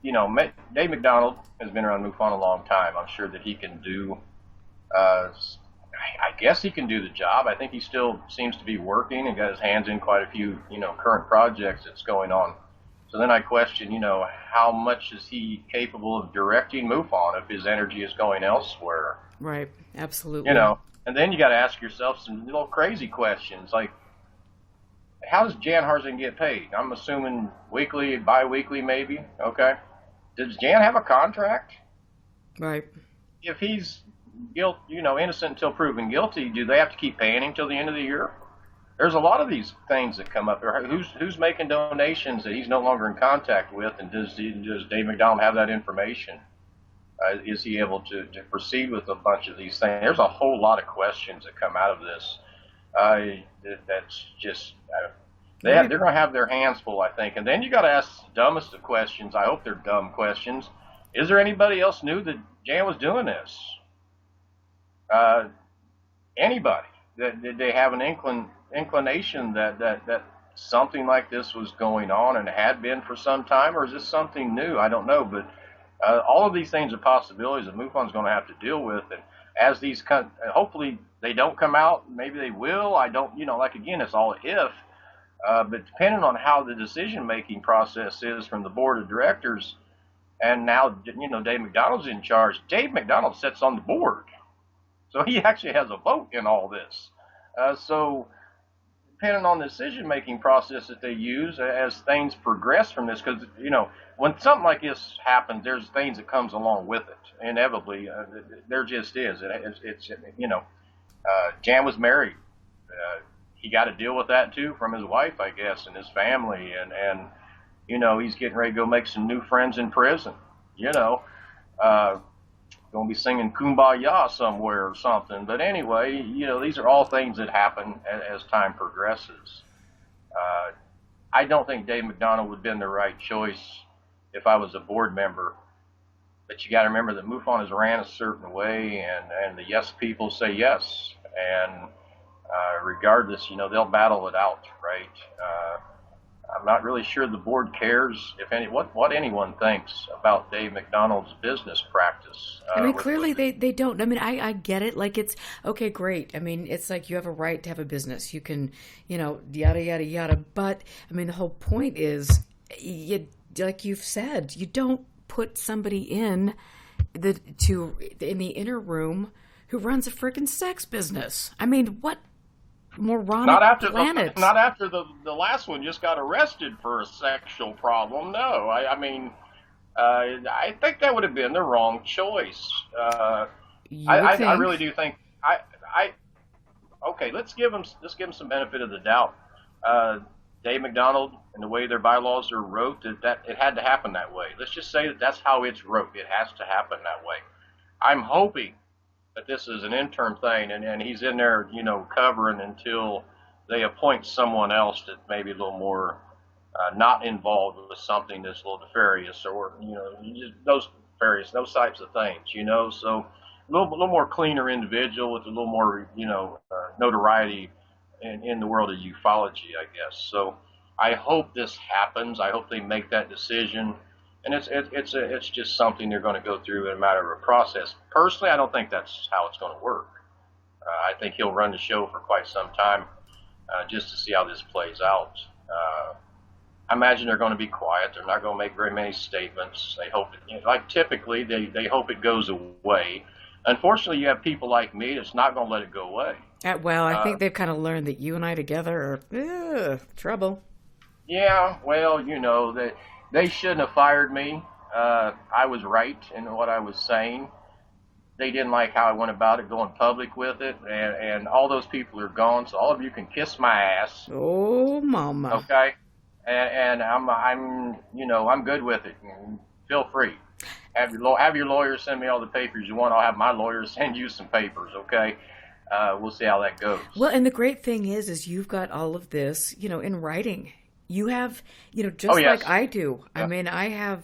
Dave McDonald has been around MUFON a long time. I'm sure that he can do, I guess he can do the job. I think he still seems to be working and got his hands in quite a few, current projects that's going on. So then I question, how much is he capable of directing MUFON if his energy is going elsewhere? Right, absolutely. And then you got to ask yourself some little crazy questions like, how does Jan Harzan get paid? I'm assuming weekly, bi-weekly maybe, okay? Does Jan have a contract? Right. If he's innocent until proven guilty, do they have to keep paying him till the end of the year? there's a lot of these things that come up. Who's making donations that he's no longer in contact with, and does Dave McDonald have that information? Is he able to proceed with a bunch of these things? There's a whole lot of questions that come out of this. That's just they're going to have their hands full, I think. And then you got to ask the dumbest of questions. I hope they're dumb questions. Is there anybody else knew that Jan was doing this? Anybody? Did they have an inclination that something like this was going on and had been for some time, or is this something new? I don't know, but all of these things are possibilities that Mufon's going to have to deal with, and as these hopefully they don't come out, maybe they will. I don't, like again, it's all if, but depending on how the decision-making process is from the board of directors, and now Dave McDonald's in charge. Dave McDonald sits on the board. So he actually has a vote in all this. So depending on the decision-making process that they use as things progress from this, because, when something like this happens, there's things that comes along with it. Inevitably, there just is. Jan was married. He got to deal with that, too, from his wife, I guess, and his family. And he's getting ready to go make some new friends in prison, going to be singing Kumbaya somewhere or something. But anyway, these are all things that happen as time progresses. I don't think Dave McDonald would have been the right choice if I was a board member. But you got to remember that Mufon is ran a certain way, and the yes people say yes. And regardless, they'll battle it out, right? I'm not really sure the board cares what anyone thinks about Dave McDonald's business practice. Clearly they don't. I get it. Like, it's okay, great. It's like you have a right to have a business. You can, yada yada yada. But the whole point is, like you've said, you don't put somebody in the inner room who runs a freaking sex business. What moronic planet? Not after the last one just got arrested for a sexual problem. No, I think that would have been the wrong choice. I really do think okay. Let's give him some benefit of the doubt. Dave McDonald and the way their bylaws are wrote, that it had to happen that way. Let's just say that's how it's wrote. It has to happen that way. I'm hoping that this is an interim thing, and he's in there, covering until they appoint someone else that maybe a little more not involved with something that's a little nefarious, or those types of things, So a little more cleaner individual with a little more notoriety in the world of ufology, I guess. So I hope this happens. I hope they make that decision. And it's just something they're going to go through in a matter of a process. Personally, I don't think that's how it's going to work. I think he'll run the show for quite some time just to see how this plays out. I imagine they're going to be quiet. They're not going to make very many statements. They hope, typically, they hope it goes away. Unfortunately, you have people like me that's not going to let it go away. I think they've kind of learned that you and I together are trouble. Yeah, well, they shouldn't have fired me. I was right in what I was saying. They didn't like how I went about it, going public with it, and all those people are gone. So all of you can kiss my ass. Oh, mama. Okay, and I'm good with it. Feel free. Have your lawyer send me all the papers you want. I'll have my lawyer send you some papers. Okay. We'll see how that goes. Well, and the great thing is you've got all of this, in writing. You have, just like I do. Yeah.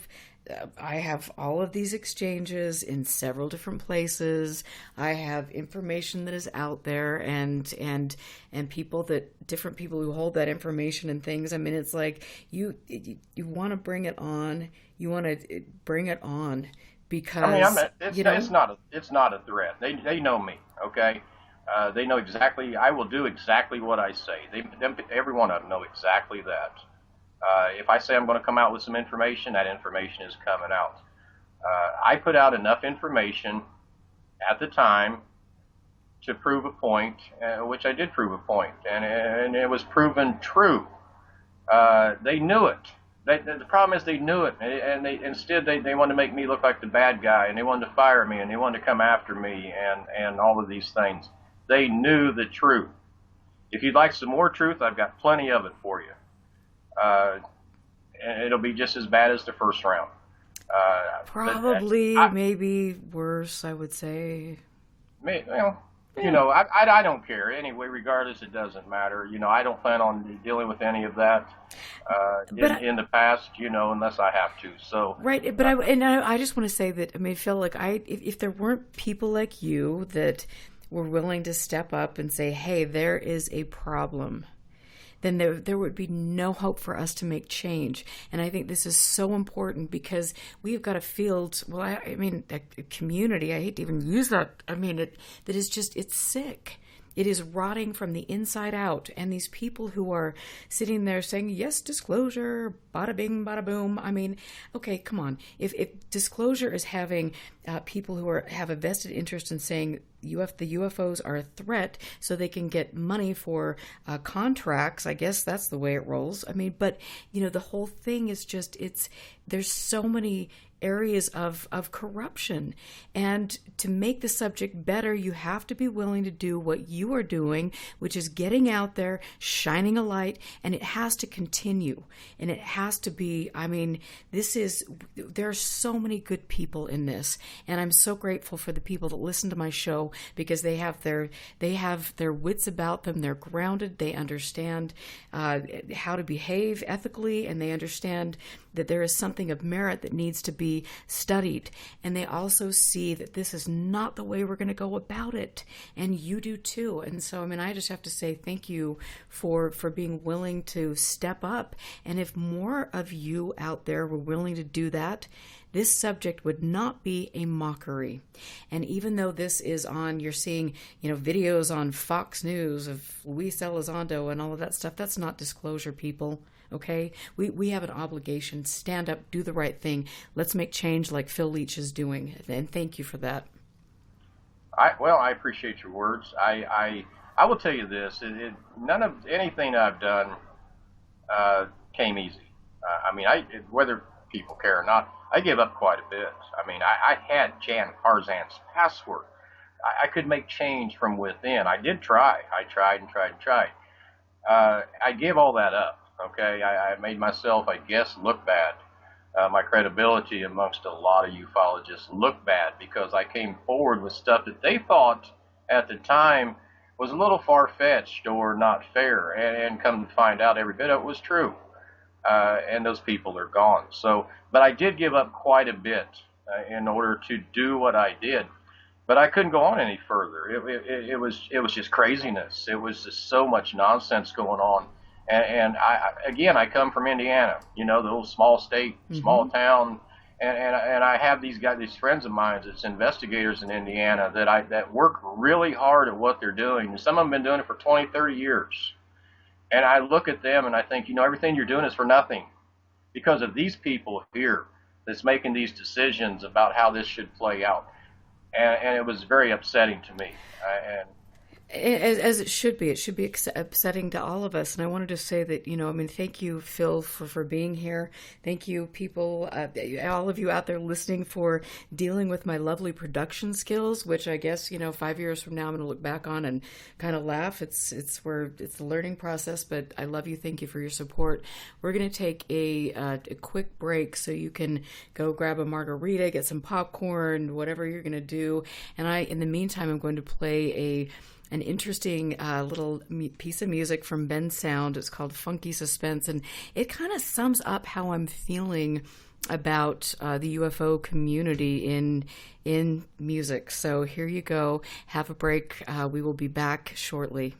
I have all of these exchanges in several different places. I have information that is out there, and different people who hold that information and things. It's like you want to bring it on. You want to bring it on because it's not a threat. They know me. Okay. They know exactly. I will do exactly what I say. Every one of them know exactly that. If I say I'm going to come out with some information, that information is coming out. I put out enough information at the time to prove a point, which I did prove a point, and it was proven true. They knew it. The problem is they knew it, and they wanted to make me look like the bad guy, and they wanted to fire me, and they wanted to come after me, and all of these things. They knew the truth. If you'd like some more truth, I've got plenty of it for you. And it'll be just as bad as the first round. Probably, maybe worse, I would say. Well, I don't care. Anyway, regardless, it doesn't matter. I don't plan on dealing with any of that in the past, unless I have to. So right, but I just want to say that, I mean, Phil, like if there weren't people like you that were willing to step up and say, hey, there is a problem, then there would be no hope for us to make change. And I think this is so important because we've got a field, well, I mean, a community, I hate to even use that, I mean, that is just, it's sick. It is rotting from the inside out. And these people who are sitting there saying, yes, disclosure, bada bing, bada boom. I mean, okay, come on. If disclosure is having people who have a vested interest in saying the UFOs are a threat so they can get money for contracts, I guess that's the way it rolls. I mean, but, the whole thing is just, there's so many areas of corruption. And to make the subject better, you have to be willing to do what you are doing, which is getting out there, shining a light, and it has to continue. And it has to be, I mean, there are so many good people in this. And I'm so grateful for the people that listen to my show because they have their wits about them. They're grounded. They understand how to behave ethically, and they understand that there is something of merit that needs to be studied. And they also see that this is not the way we're going to go about it. And you do too. And so, I mean, I just have to say thank you for being willing to step up. And if more of you out there were willing to do that, this subject would not be a mockery. And even though this is you're seeing, videos on Fox News of Luis Elizondo and all of that stuff, that's not disclosure, people. Okay, we have an obligation. Stand up, do the right thing. Let's make change like Phil Leech is doing. And thank you for that. I appreciate your words. I will tell you this: none of anything I've done came easy. I mean, whether people care or not, I gave up quite a bit. I mean, I had Jan Harzan's password. I could make change from within. I did try. I tried and tried and tried. I gave all that up. Okay, I made myself, I guess, look bad. My credibility amongst a lot of ufologists looked bad because I came forward with stuff that they thought at the time was a little far-fetched or not fair, and come to find out every bit of it was true. And those people are gone. So, but I did give up quite a bit in order to do what I did. But I couldn't go on any further. It was just craziness. It was just so much nonsense going on. And I come from Indiana, the little small state, small town, and I have these friends of mine that's investigators in Indiana that work really hard at what they're doing. And some of them have been doing it for 20, 30 years. And I look at them and I think, everything you're doing is for nothing because of these people here that's making these decisions about how this should play out. And it was very upsetting to me. As it should be. It should be upsetting to all of us. And I wanted to say that, thank you, Phil, for being here. Thank you, people, all of you out there listening, for dealing with my lovely production skills, which I guess, 5 years from now, I'm going to look back on and kind of laugh. It's a learning process, but I love you. Thank you for your support. We're going to take a quick break so you can go grab a margarita, get some popcorn, whatever you're going to do. And in the meantime, I'm going to play an interesting little piece of music from Ben Sound. It's called Funky Suspense, and it kind of sums up how I'm feeling about the UFO community in music. So here you go. Have a break. We will be back shortly.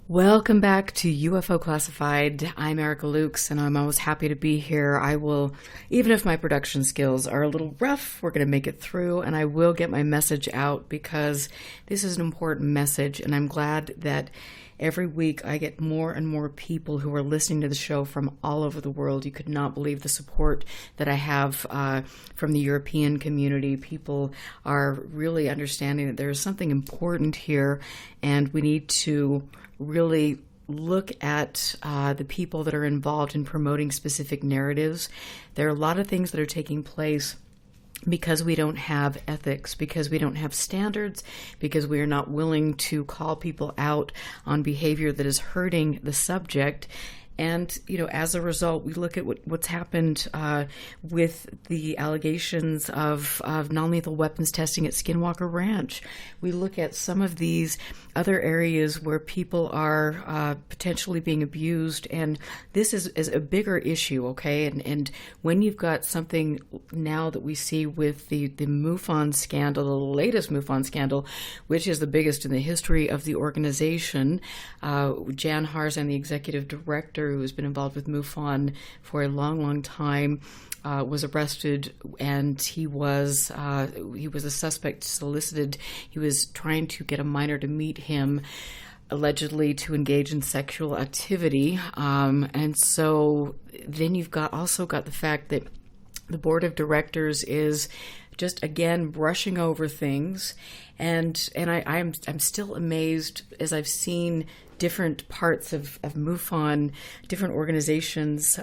Welcome back to UFO Classified. I'm Erica Lukes, and I'm always happy to be here. I will, even if my production skills are a little rough, we're going to make it through, and I will get my message out because this is an important message, and I'm glad that every week I get more and more people who are listening to the show from all over the world. You could not believe the support that I have from the European community. People are really understanding that there is something important here, and we need to really look at the people that are involved in promoting specific narratives. There are a lot of things that are taking place because we don't have ethics, because we don't have standards, because we are not willing to call people out on behavior that is hurting the subject. And, as a result, we look at what's happened with the allegations of non-lethal weapons testing at Skinwalker Ranch. We look at some of these other areas where people are potentially being abused, and this is a bigger issue, okay? And when you've got something now that we see with the Mufon scandal, the latest Mufon scandal, which is the biggest in the history of the organization, Jan Harzan, the executive director, who has been involved with Mufon for a long, long time, was arrested, and he was a suspect solicited. He was trying to get a minor to meet him, allegedly to engage in sexual activity. And so then you've also got the fact that the board of directors is just, again, brushing over things. And I'm still amazed as I've seen different parts of MUFON, different organizations,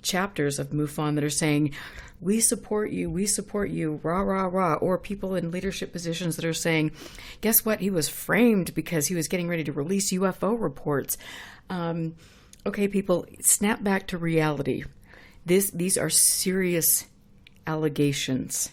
chapters of MUFON that are saying, we support you, rah, rah, rah, or people in leadership positions that are saying, guess what, he was framed because he was getting ready to release UFO reports. Okay, people, snap back to reality. These are serious allegations.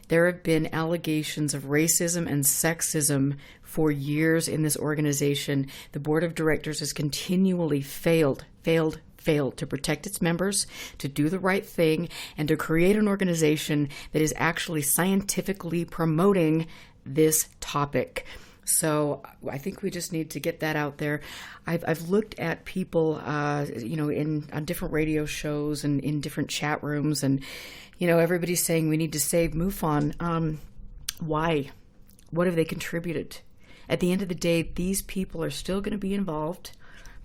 There have been allegations of racism and sexism for years in this organization. The board of directors has continually failed to protect its members, to do the right thing, and to create an organization that is actually scientifically promoting this topic. So I think we just need to get that out there. I've looked at people, on different radio shows and in different chat rooms, and everybody's saying we need to save MUFON. Why? What have they contributed? At the end of the day, these people are still going to be involved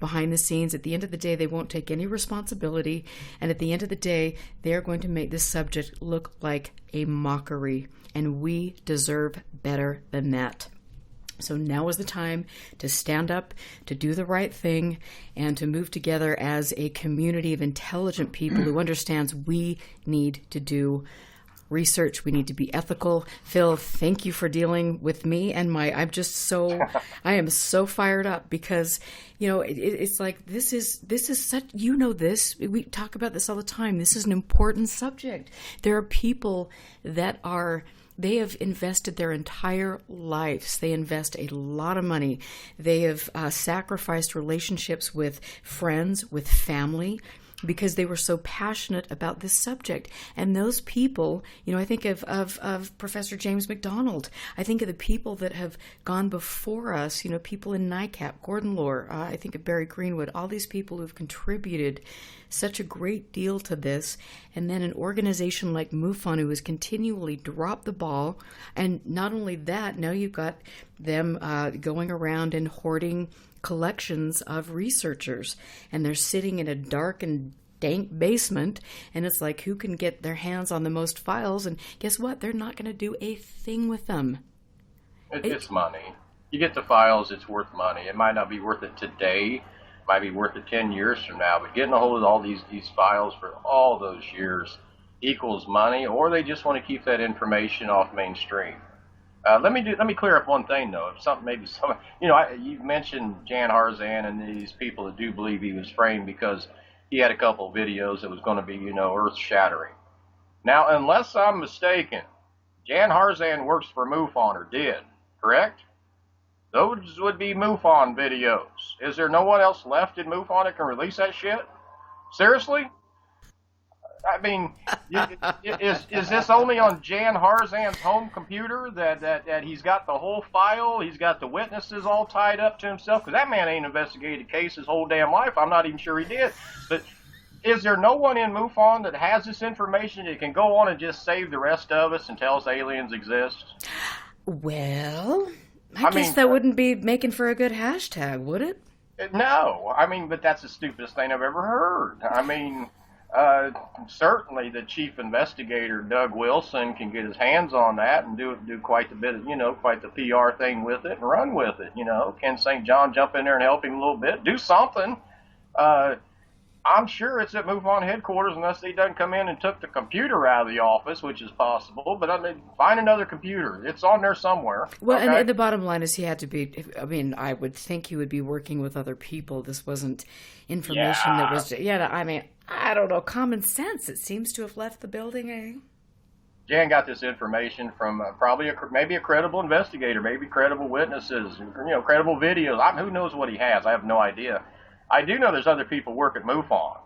behind the scenes. At the end of the day, they won't take any responsibility. And at the end of the day, they're going to make this subject look like a mockery. And we deserve better than that. So now is the time to stand up, to do the right thing, and to move together as a community of intelligent people who understands we need to do research. We need to be ethical. Phil, thank you for dealing with me and I am so fired up because, it's like, this is such, this, we talk about this all the time. This is an important subject. There are people that they have invested their entire lives. They invest a lot of money. They have sacrificed relationships with friends, with family, because they were so passionate about this subject. And those people, I think of Professor James McDonald. I think of the people that have gone before us, people in NICAP, Gordon Lohr, I think of Barry Greenwood, all these people who've contributed such a great deal to this. And then an organization like MUFON, who has continually dropped the ball. And not only that, now you've got them going around and hoarding collections of researchers, and they're sitting in a dark and dank basement, and it's like, who can get their hands on the most files? And guess what? They're not going to do a thing with them. It's money. You get the files, it's worth money. It might not be worth it today, it might be worth it 10 years from now, but getting a hold of all these files for all those years equals money, or they just want to keep that information off mainstream. Let me clear up one thing though. You mentioned Jan Harzan and these people that do believe he was framed because he had a couple of videos that was going to be, earth-shattering. Now, unless I'm mistaken, Jan Harzan works for Mufon, or did, correct? Those would be Mufon videos. Is there no one else left in Mufon that can release that shit? Seriously? I mean, is this only on Jan Harzan's home computer that he's got the whole file? He's got the witnesses all tied up to himself? Because that man ain't investigated a case his whole damn life. I'm not even sure he did. But is there no one in Mufon that has this information that can go on and just save the rest of us and tell us aliens exist? Well, I guess that wouldn't be making for a good hashtag, would it? No. I mean, but that's the stupidest thing I've ever heard. I mean, certainly the chief investigator, Doug Wilson, can get his hands on that and do quite a bit of, quite the PR thing with it and run with it. Ken St. John jump in there and help him a little bit, do something. I'm sure it's at Mufon headquarters unless he doesn't come in and took the computer out of the office, which is possible. But I mean, find another computer. It's on there somewhere. Well, okay? and the bottom line is he had to be, I mean, I would think he would be working with other people. This wasn't information that was, I mean, I don't know, common sense. It seems to have left the building, eh? Jan got this information from probably maybe a credible investigator, maybe credible witnesses, credible videos. Who knows what he has? I have no idea. I do know there's other people work at Mufon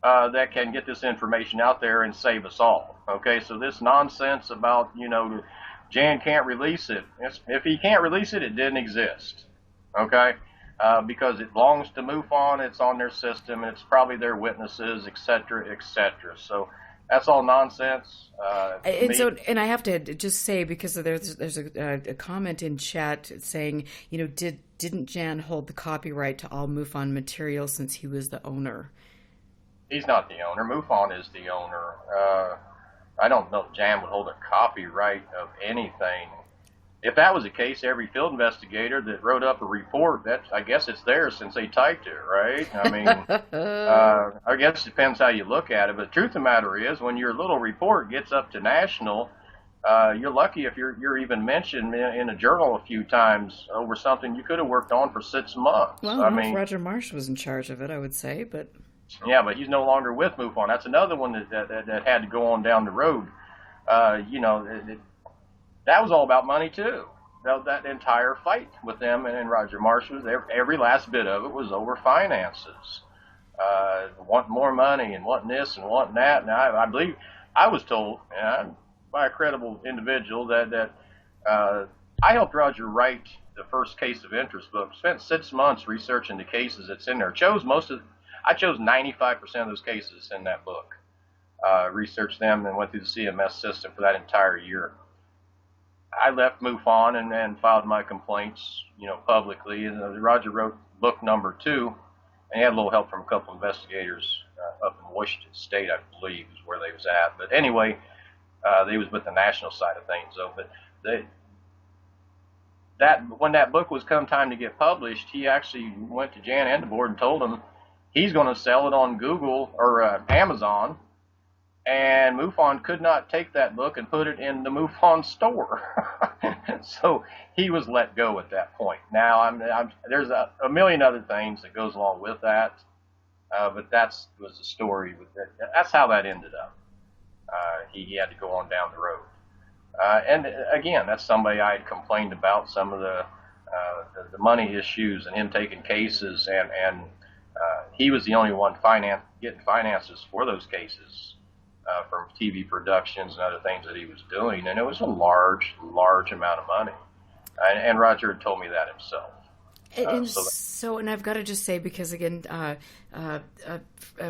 that can get this information out there and save us all. Okay, so this nonsense about, Jan can't release it. If he can't release it, it didn't exist. Okay, because it belongs to Mufon, it's on their system, and it's probably their witnesses, et cetera, et cetera. So that's all nonsense. And I have to just say, because there's a comment in chat saying, didn't Jan hold the copyright to all Mufon material since he was the owner? He's not the owner. Mufon is the owner. I don't know if Jan would hold a copyright of anything. If that was the case, every field investigator that wrote up a report, I guess it's theirs since they typed it, right? I mean, I guess it depends how you look at it. But the truth of the matter is, when your little report gets up to national, you're lucky if you're even mentioned in a journal a few times over something you could have worked on for 6 months. Well, I mean, Roger Marsh was in charge of it, I would say, but... Yeah, but he's no longer with Mufon. That's another one that had to go on down the road. That was all about money, too. That entire fight with them and Roger Marsh was every last bit of it was over finances. Wanting more money and wanting this and wanting that. And I believe I was told by a credible individual that I helped Roger write the first case of interest book. Spent 6 months researching the cases that's in there. I chose 95% of those cases in that book. Researched them and went through the CMS system for that entire year. I left Mufon and filed my complaints, publicly. And Roger wrote book number 2, and he had a little help from a couple investigators up in Washington State, I believe, is where they was at. But anyway, they was with the national side of things, though. But when that book was come time to get published, he actually went to Jan and the board and told them he's going to sell it on Google or Amazon. And Mufon could not take that book and put it in the Mufon store. So he was let go at that point. Now, there's a million other things that goes along with that, but that was the story. That's how that ended up. He had to go on down the road. And again, that's somebody I had complained about, some of the money issues and him taking cases, and he was the only one getting finances for those cases. From TV productions and other things that he was doing, and it was a large amount of money. And Roger had told me that himself. And I've got to just say, because again, a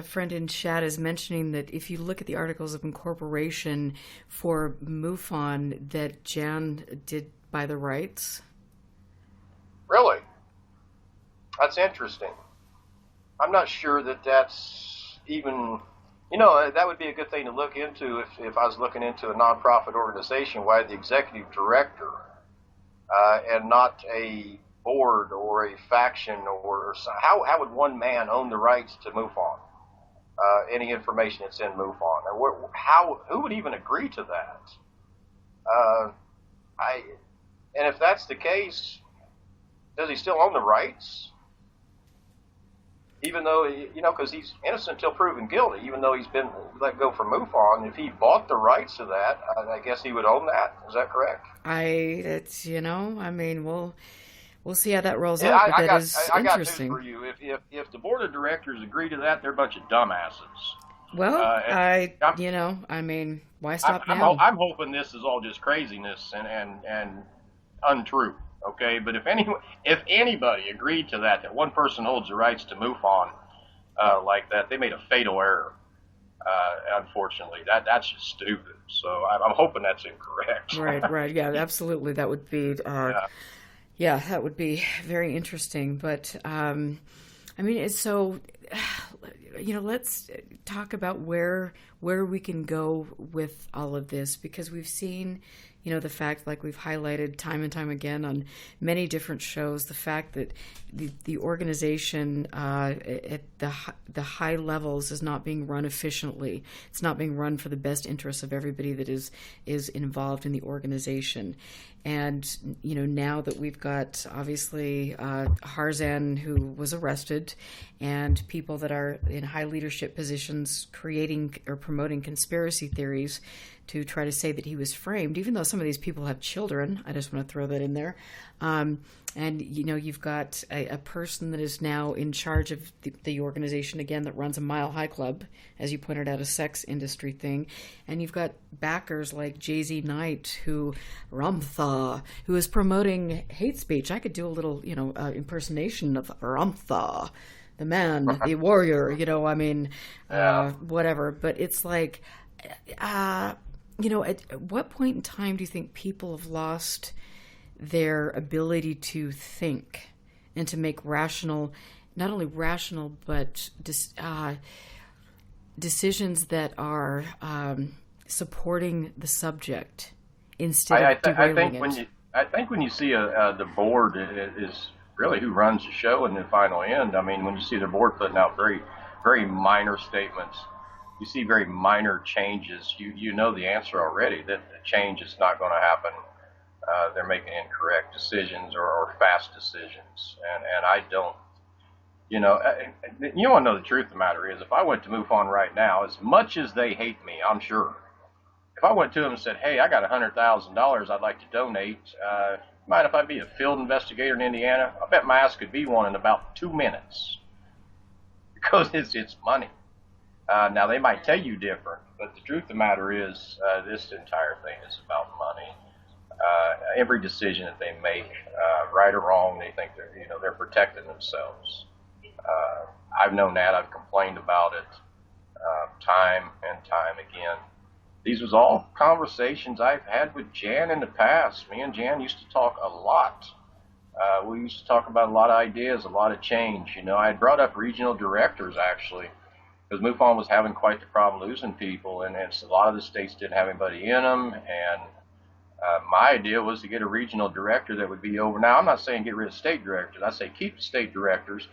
friend in chat is mentioning that if you look at the articles of incorporation for Mufon, that Jan did buy the rights. Really? That's interesting. I'm not sure that's even... that would be a good thing to look into if I was looking into a nonprofit organization. Why the executive director and not a board or a faction or how would one man own the rights to Mufon? Any information that's in Mufon, or who would even agree to that? And if that's the case, does he still own the rights? Even though, because he's innocent until proven guilty, even though he's been let go from Mufon, if he bought the rights to that, I guess he would own that. Is that correct? We'll see how that rolls out, but that is interesting. I got news for you. If the board of directors agree to that, they're a bunch of dumbasses. Well, I mean, why stop now? I'm hoping this is all just craziness and untrue. Okay, but if anybody agreed to that one person holds the rights to Mufon like that, they made a fatal error. Unfortunately, that's just stupid. So I'm hoping that's incorrect. Right. Yeah, absolutely. That would be. That would be very interesting. But I mean, it's so. Let's talk about where we can go with all of this, because we've seen, the fact, like we've highlighted time and time again on many different shows, the fact that the organization at the high levels is not being run efficiently. It's not being run for the best interests of everybody that is involved in the organization. And, now that we've got, obviously, Harzan, who was arrested, and people that are in high leadership positions creating or promoting conspiracy theories to try to say that he was framed, even though some of these people have children. I just want to throw that in there. And, you've got a person that is now in charge of the organization, again, that runs a Mile High Club, as you pointed out, a sex industry thing. And you've got backers like Jay-Z Knight, who is promoting hate speech. I could do a little, impersonation of Ramtha, the man, the warrior, whatever. But it's like, at what point in time do you think people have lost their ability to think and to make not only rational, but decisions that are supporting the subject instead of derailing it? I think when you see the board is really who runs the show in the final end. I mean, when you see the board putting out very, very minor statements, you see very minor changes, you know the answer already, that the change is not going to happen. They're making incorrect decisions or fast decisions, and I don't. You want to know the truth of the matter is, if I went to Mufon right now, as much as they hate me, I'm sure, if I went to them and said, hey, I got $100,000 I'd like to donate, mind if I be a field investigator in Indiana? I bet my ass could be one in about 2 minutes, because it's money. Now, they might tell you different, but the truth of the matter is, this entire thing is about money. Every decision that they make, right or wrong, they think they're protecting themselves. I've known that. I've complained about it time and time again. These was all conversations I've had with Jan in the past. Me and Jan used to talk a lot. We used to talk about a lot of ideas, a lot of change. I had brought up regional directors, actually, because Mufon was having quite the problem losing people, and a lot of the states didn't have anybody in them, and my idea was to get a regional director that would be over. Now, I'm not saying get rid of state directors. I say keep the state directors,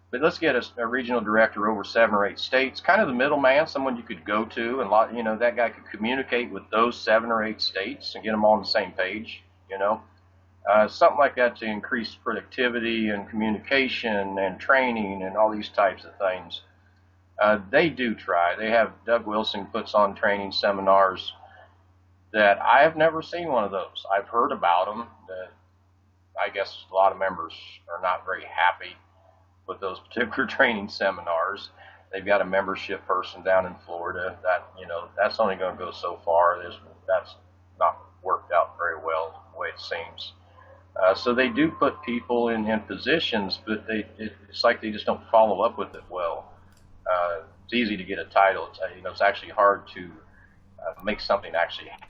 but let's get a regional director over 7 or 8 states, kind of the middleman, someone you could go to, and that guy could communicate with those 7 or 8 states and get them all on the same page, something like that to increase productivity and communication and training and all these types of things. They do try. They have Doug Wilson puts on training seminars that I have never seen one of those. I've heard about them. I guess a lot of members are not very happy with those particular training seminars. They've got a membership person down in Florida that, that's only going to go so far. That's not worked out very well the way it seems. So they do put people in positions, but it's like they just don't follow up with it well. It's easy to get a title. It's actually hard to make something actually happen.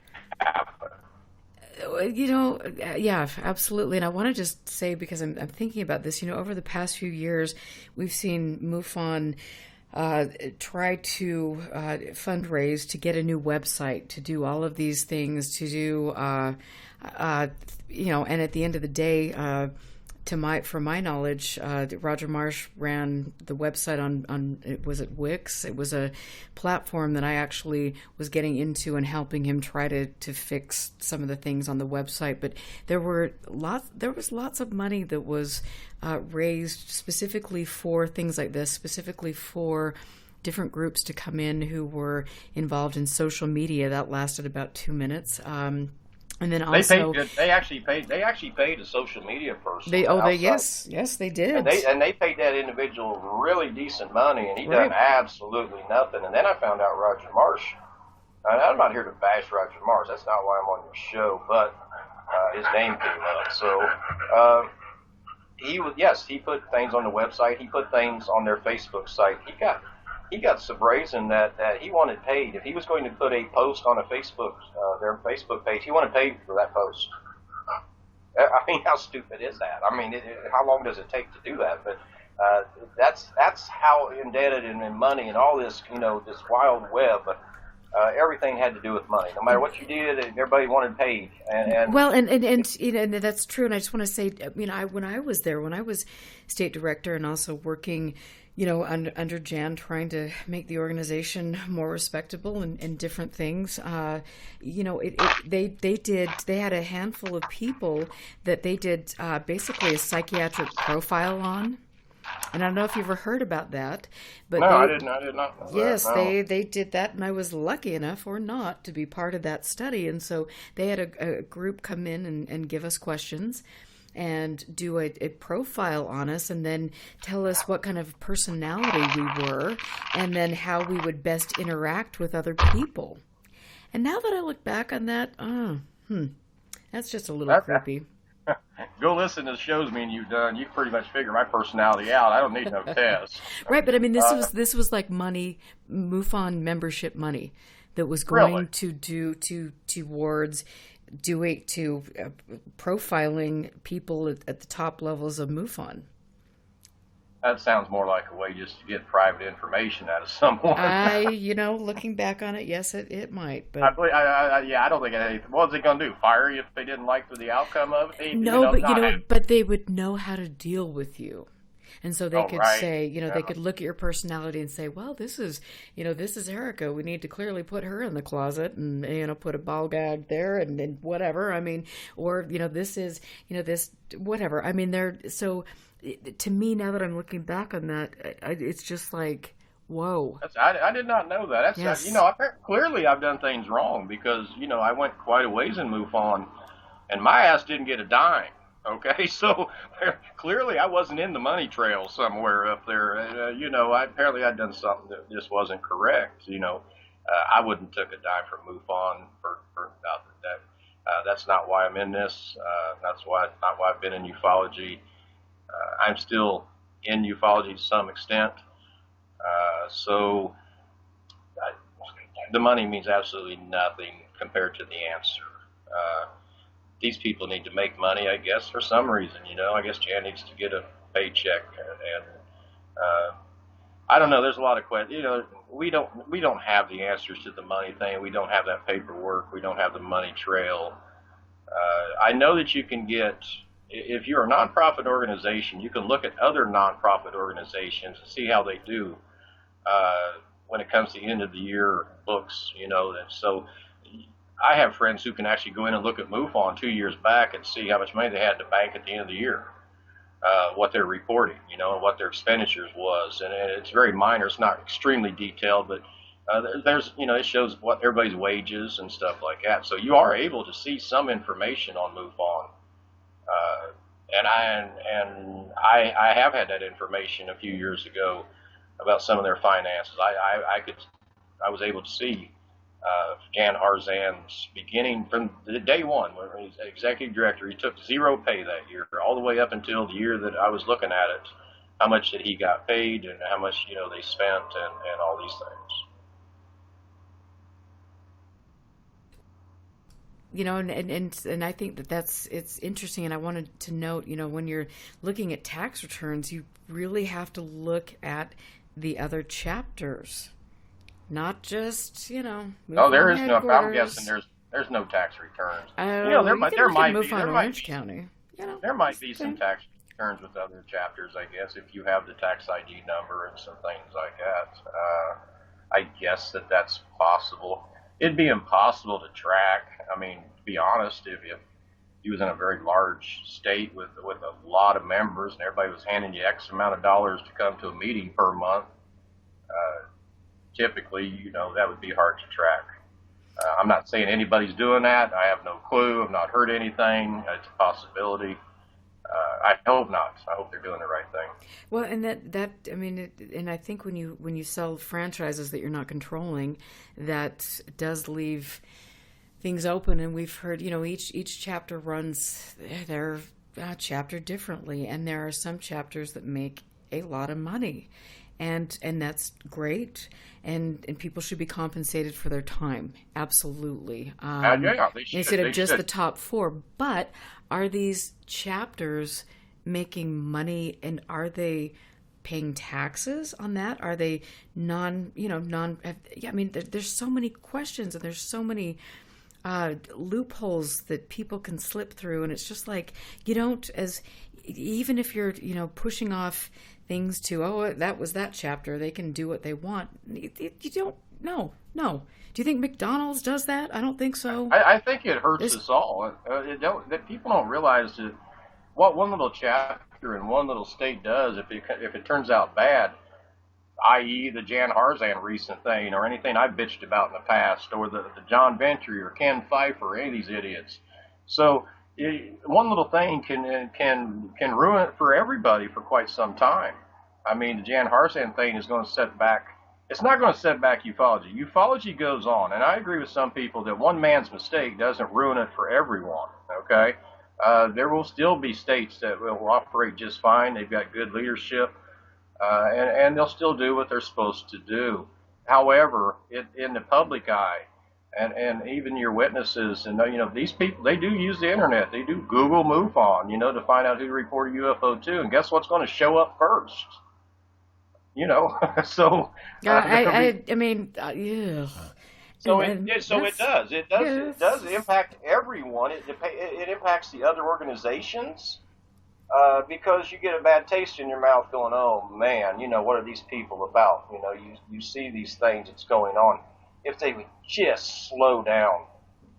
Yeah, absolutely. And I want to just say, because I'm thinking about this, over the past few years, we've seen Mufon try to fundraise to get a new website, to do all of these things, to do, and at the end of the day, from my knowledge, Roger Marsh ran the website on was it Wix? It was a platform that I actually was getting into and helping him try to fix some of the things on the website. But there was lots of money that was raised specifically for things like this, specifically for different groups to come in who were involved in social media. That lasted about 2 minutes. And then They also paid. They actually paid a social media person. Yes, they did. And they paid that individual really decent money, and he done absolutely nothing. And then I found out Roger Marsh. I'm not here to bash Roger Marsh. That's not why I'm on your show. But his name came up. So he put things on the website. He put things on their Facebook site. He got so brazen that he wanted paid. If he was going to put a post on a their Facebook page, he wanted paid for that post. I mean, how stupid is that? I mean, how long does it take to do that? But that's how indebted and in money and all this, this wild web. Everything had to do with money. No matter what you did, everybody wanted paid. And that's true. And I just want to say, when I was there, when I was state director and also working, under Jan, trying to make the organization more respectable and different things, they had a handful of people that they did basically a psychiatric profile on. And I don't know if you've ever heard about that, but I did not know yes, that, no. they did that, and I was lucky enough or not to be part of that study. And so they had a group come in and give us questions and do a profile on us, and then tell us what kind of personality we were, and then how we would best interact with other people. And now that I look back on that, that's just a little creepy. Go listen to the shows me and you've done. You pretty much figure my personality out. I don't need no test. Right, but I mean, this was like money, Mufon membership money that was going to do towards profiling people at the top levels of Mufon. That sounds more like a way just to get private information out of someone. Looking back on it, yes, it might. But I don't think it had anything. What was it going to do? Fire you if they didn't like the outcome of it? But they would know how to deal with you. And so they could say, they could look at your personality and say, well, this is Erica. We need to clearly put her in the closet and, put a ball gag there and whatever. I mean, or, this is, this, whatever. I mean, to me, now that I'm looking back on that, it's just like, whoa. I did not know that. Yes. Clearly I've done things wrong because, I went quite a ways in MUFON and my ass didn't get a dime. Okay, so clearly I wasn't in the money trail somewhere up there. Apparently I'd done something that just wasn't correct. I wouldn't took a dime from MUFON for about that. That's not why I'm in this. That's not why I've been in ufology. I'm still in ufology to some extent. So the money means absolutely nothing compared to the answer. These people need to make money, I guess, for some reason. I guess Jan needs to get a paycheck, and I don't know. There's a lot of questions. We don't have the answers to the money thing. We don't have that paperwork. We don't have the money trail. I know that you can get, if you're a nonprofit organization, you can look at other nonprofit organizations and see how they do when it comes to end of the year books. So I have friends who can actually go in and look at MUFON 2 years back and see how much money they had in the bank at the end of the year, what they're reporting, and what their expenditures was. And it's very minor. It's not extremely detailed, but there's, it shows what everybody's wages and stuff like that. So you are able to see some information on MUFON. And I have had that information a few years ago about some of their finances. I was able to see Jan Harzan's beginning from the day one when he was executive director. He took zero pay that year, all the way up until the year that I was looking at it, how much that he got paid and how much they spent and all these things. And I think it's interesting, and I wanted to note, when you're looking at tax returns, you really have to look at the other chapters. Not just, No, there is no. I'm guessing there's no tax returns. There might be. Orange County. There might be some tax returns with other chapters, I guess, if you have the tax ID number and some things like that. I guess that's possible. It'd be impossible to track. I mean, to be honest, if you was in a very large state with a lot of members and everybody was handing you X amount of dollars to come to a meeting per month, typically, that would be hard to track. I'm not saying anybody's doing that. I have no clue. I've not heard anything. It's a possibility. I hope not. I hope they're doing the right thing. Well, and I mean, and I think when you sell franchises that you're not controlling, that does leave things open. And we've heard, each chapter runs their chapter differently, and there are some chapters that make a lot of money, and that's great. And people should be compensated for their time, absolutely. Yeah, they should. Instead of just should. the top four. But are these chapters making money, and are they paying taxes on that? Are they non? I mean, there's so many questions, and there's so many loopholes that people can slip through, and it's just like you don't, even if you're pushing off things to that was that chapter, they can do what they want. You don't. No. Do you think McDonald's does that? I don't think so. I think it hurts us all. That people don't realize that what one little chapter in one little state does, if it turns out bad, i.e. the Jan Harzan recent thing, or anything I've bitched about in the past, or the John Ventry or Ken Pfeiffer, any of these idiots. So one little thing can ruin it for everybody for quite some time. I mean, the Jan Harzan thing is going to set back. It's not going to set back ufology. Ufology goes on, and I agree with some people that one man's mistake doesn't ruin it for everyone. Okay, there will still be states that will operate just fine. They've got good leadership, and they'll still do what they're supposed to do. However, in the public eye, and even your witnesses, and these people, they do use the internet. They do Google Mufon, to find out who to report a UFO to, and guess what's going to show up first? So I mean, yeah. So it does impact everyone. It impacts the other organizations because you get a bad taste in your mouth, going, "Oh man, what are these people about?" You see these things that's going on. If they would just slow down,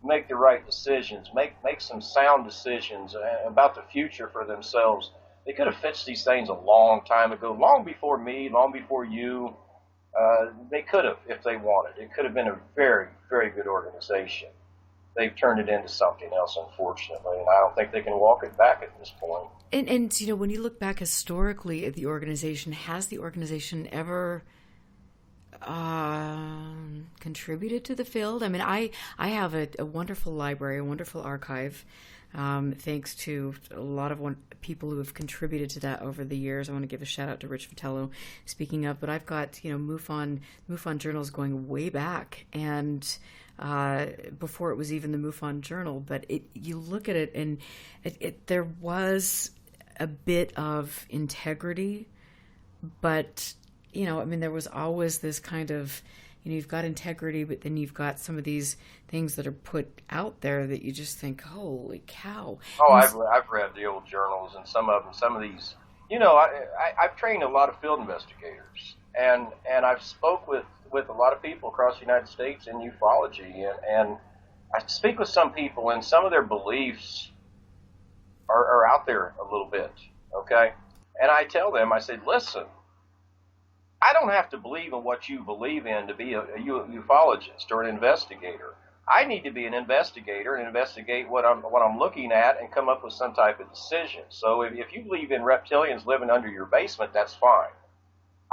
make the right decisions, make some sound decisions about the future for themselves. They could have fixed these things a long time ago, long before me, long before you. They could have, if they wanted. It could have been a very, very good organization. They've turned it into something else, unfortunately, and I don't think they can walk it back at this point. And when you look back historically at the organization, has the organization ever contributed to the field? I mean, I have a wonderful library, a wonderful archive. Thanks to a lot of people who have contributed to that over the years. I want to give a shout out to Rich Vitello, speaking of, but I've got, Mufon journals going way back, and before it was even the Mufon journal, but you look at it, and there was a bit of integrity, but, there was always this kind of, you've got integrity, but then you've got some of these things that are put out there that you just think, holy cow. Oh, I've read the old journals, and some of these, I've trained a lot of field investigators, and I've spoke with a lot of people across the United States in ufology, and I speak with some people, and some of their beliefs are out there a little bit, okay? And I tell them, I say, listen, I don't have to believe in what you believe in to be a ufologist or an investigator. I need to be an investigator and investigate what I'm looking at and come up with some type of decision. So if you believe in reptilians living under your basement, that's fine.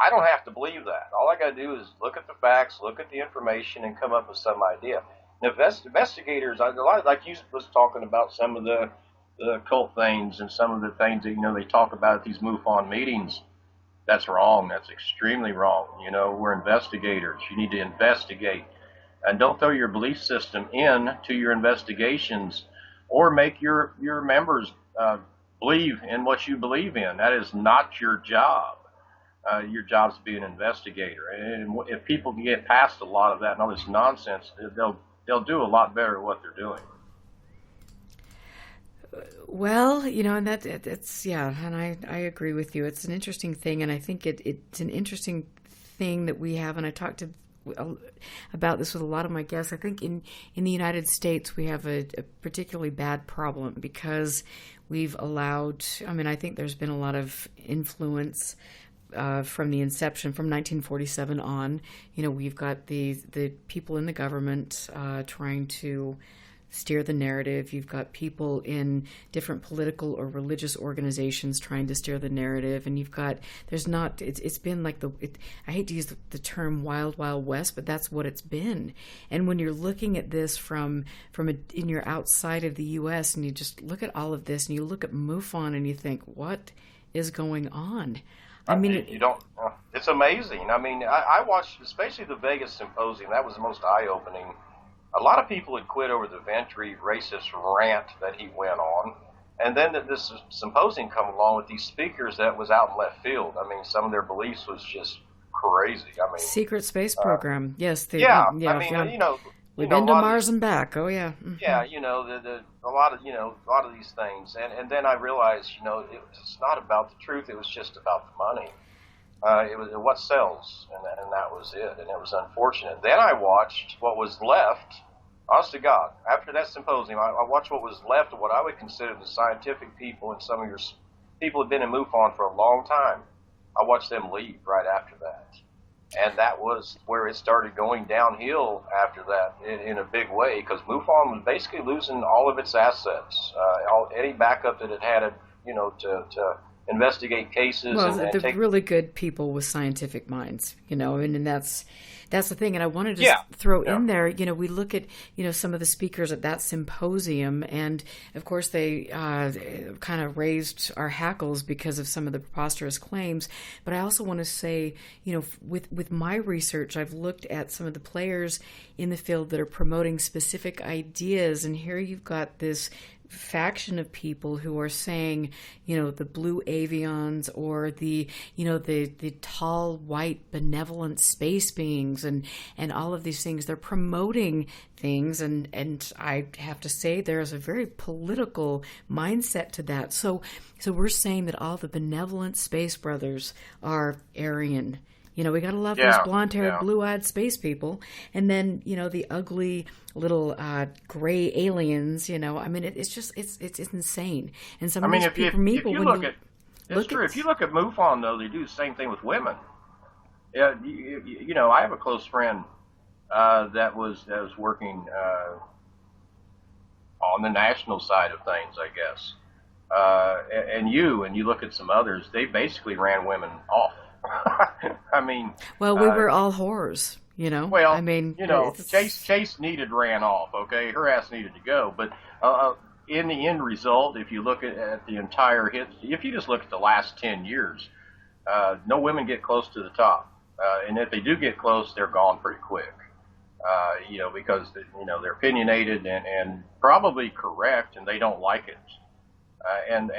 I don't have to believe that. All I got to do is look at the facts, look at the information, and come up with some idea. And investigators, a lot like you was talking about some of the occult things and some of the things that they talk about at these MUFON meetings. That's wrong. That's extremely wrong. We're investigators. You need to investigate. And don't throw your belief system in to your investigations or make your members believe in what you believe in. That is not your job. Your job is to be an investigator. And if people can get past a lot of that and all this nonsense, they'll do a lot better at what they're doing. Well, and that's and I agree with you. It's an interesting thing, and I think it's an interesting thing that we have, and I talked about this with a lot of my guests. I think in the United States we have a particularly bad problem because we've allowed, I think there's been a lot of influence from the inception, from 1947 on, we've got the people in the government trying to steer the narrative. You've got people in different political or religious organizations trying to steer the narrative, and it's been like I hate to use the term wild, wild west, but that's what it's been. And when you're looking at this from in your outside of the U.S. and you just look at all of this and you look at Mufon and you think, what is going on? It's amazing. I mean, I watched, especially the Vegas symposium. That was the most eye-opening. A lot of people had quit over the Ventry racist rant that he went on. And then this symposium come along with these speakers that was out in left field. I mean, some of their beliefs was just crazy. I mean, secret space program. Yes. I mean, we've been to Mars and back. Oh yeah. Mm-hmm. Yeah, a lot of these things. And then I realized, it's not about the truth. It was just about the money. It was what sells, and that was it. And it was unfortunate. Then I watched what was left. Honest to God, after that symposium, I watched what was left of what I would consider the scientific people, and some of your people have been in MUFON for a long time. I watched them leave right after that. And that was where it started going downhill after that in a big way, because MUFON was basically losing all of its assets, any backup that it had, to investigate cases. Well, they're really good people with scientific minds, and that's the thing. And I wanted to throw in there, we look at, some of the speakers at that symposium, and of course they kind of raised our hackles because of some of the preposterous claims. But I also want to say, with my research, I've looked at some of the players in the field that are promoting specific ideas, and here you've got this faction of people who are saying, the blue avions, or the tall white benevolent space beings, and all of these things. They're promoting things, and I have to say there's a very political mindset to that. So we're saying that all the benevolent space brothers are Aryan. We got to love those blonde-haired, blue-eyed space people. And then, the ugly little gray aliens, I mean, it's insane. And some of these people, if you look at MUFON, though, they do the same thing with women. I have a close friend that was working on the national side of things, I guess. And you look at some others, they basically ran women off. I mean, well, we were all whores, Well, I mean, Chase ran off. Okay, her ass needed to go. But in the end result, if you look at the entire hit, if you just look at the last 10 years, no women get close to the top, and if they do get close, they're gone pretty quick. Because they're opinionated and probably correct, and they don't like it, and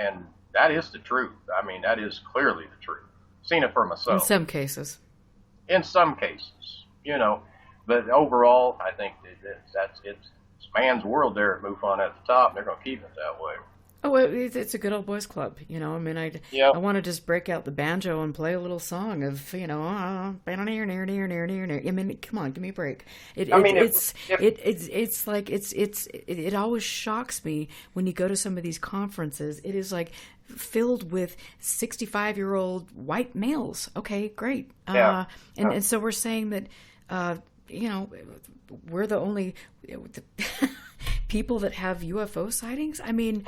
that is the truth. I mean, that is clearly the truth. Seen it for myself. In some cases. But overall, I think it's man's world there at MUFON at the top, and they're going to keep it that way. Oh, it's a good old boys club, I mean, I want to just break out the banjo and play a little song of, I mean, come on, give me a break. It always shocks me when you go to some of these conferences. It is like filled with 65-year-old white males. Okay, great. And so we're saying that, we're the only people that have UFO sightings. I mean,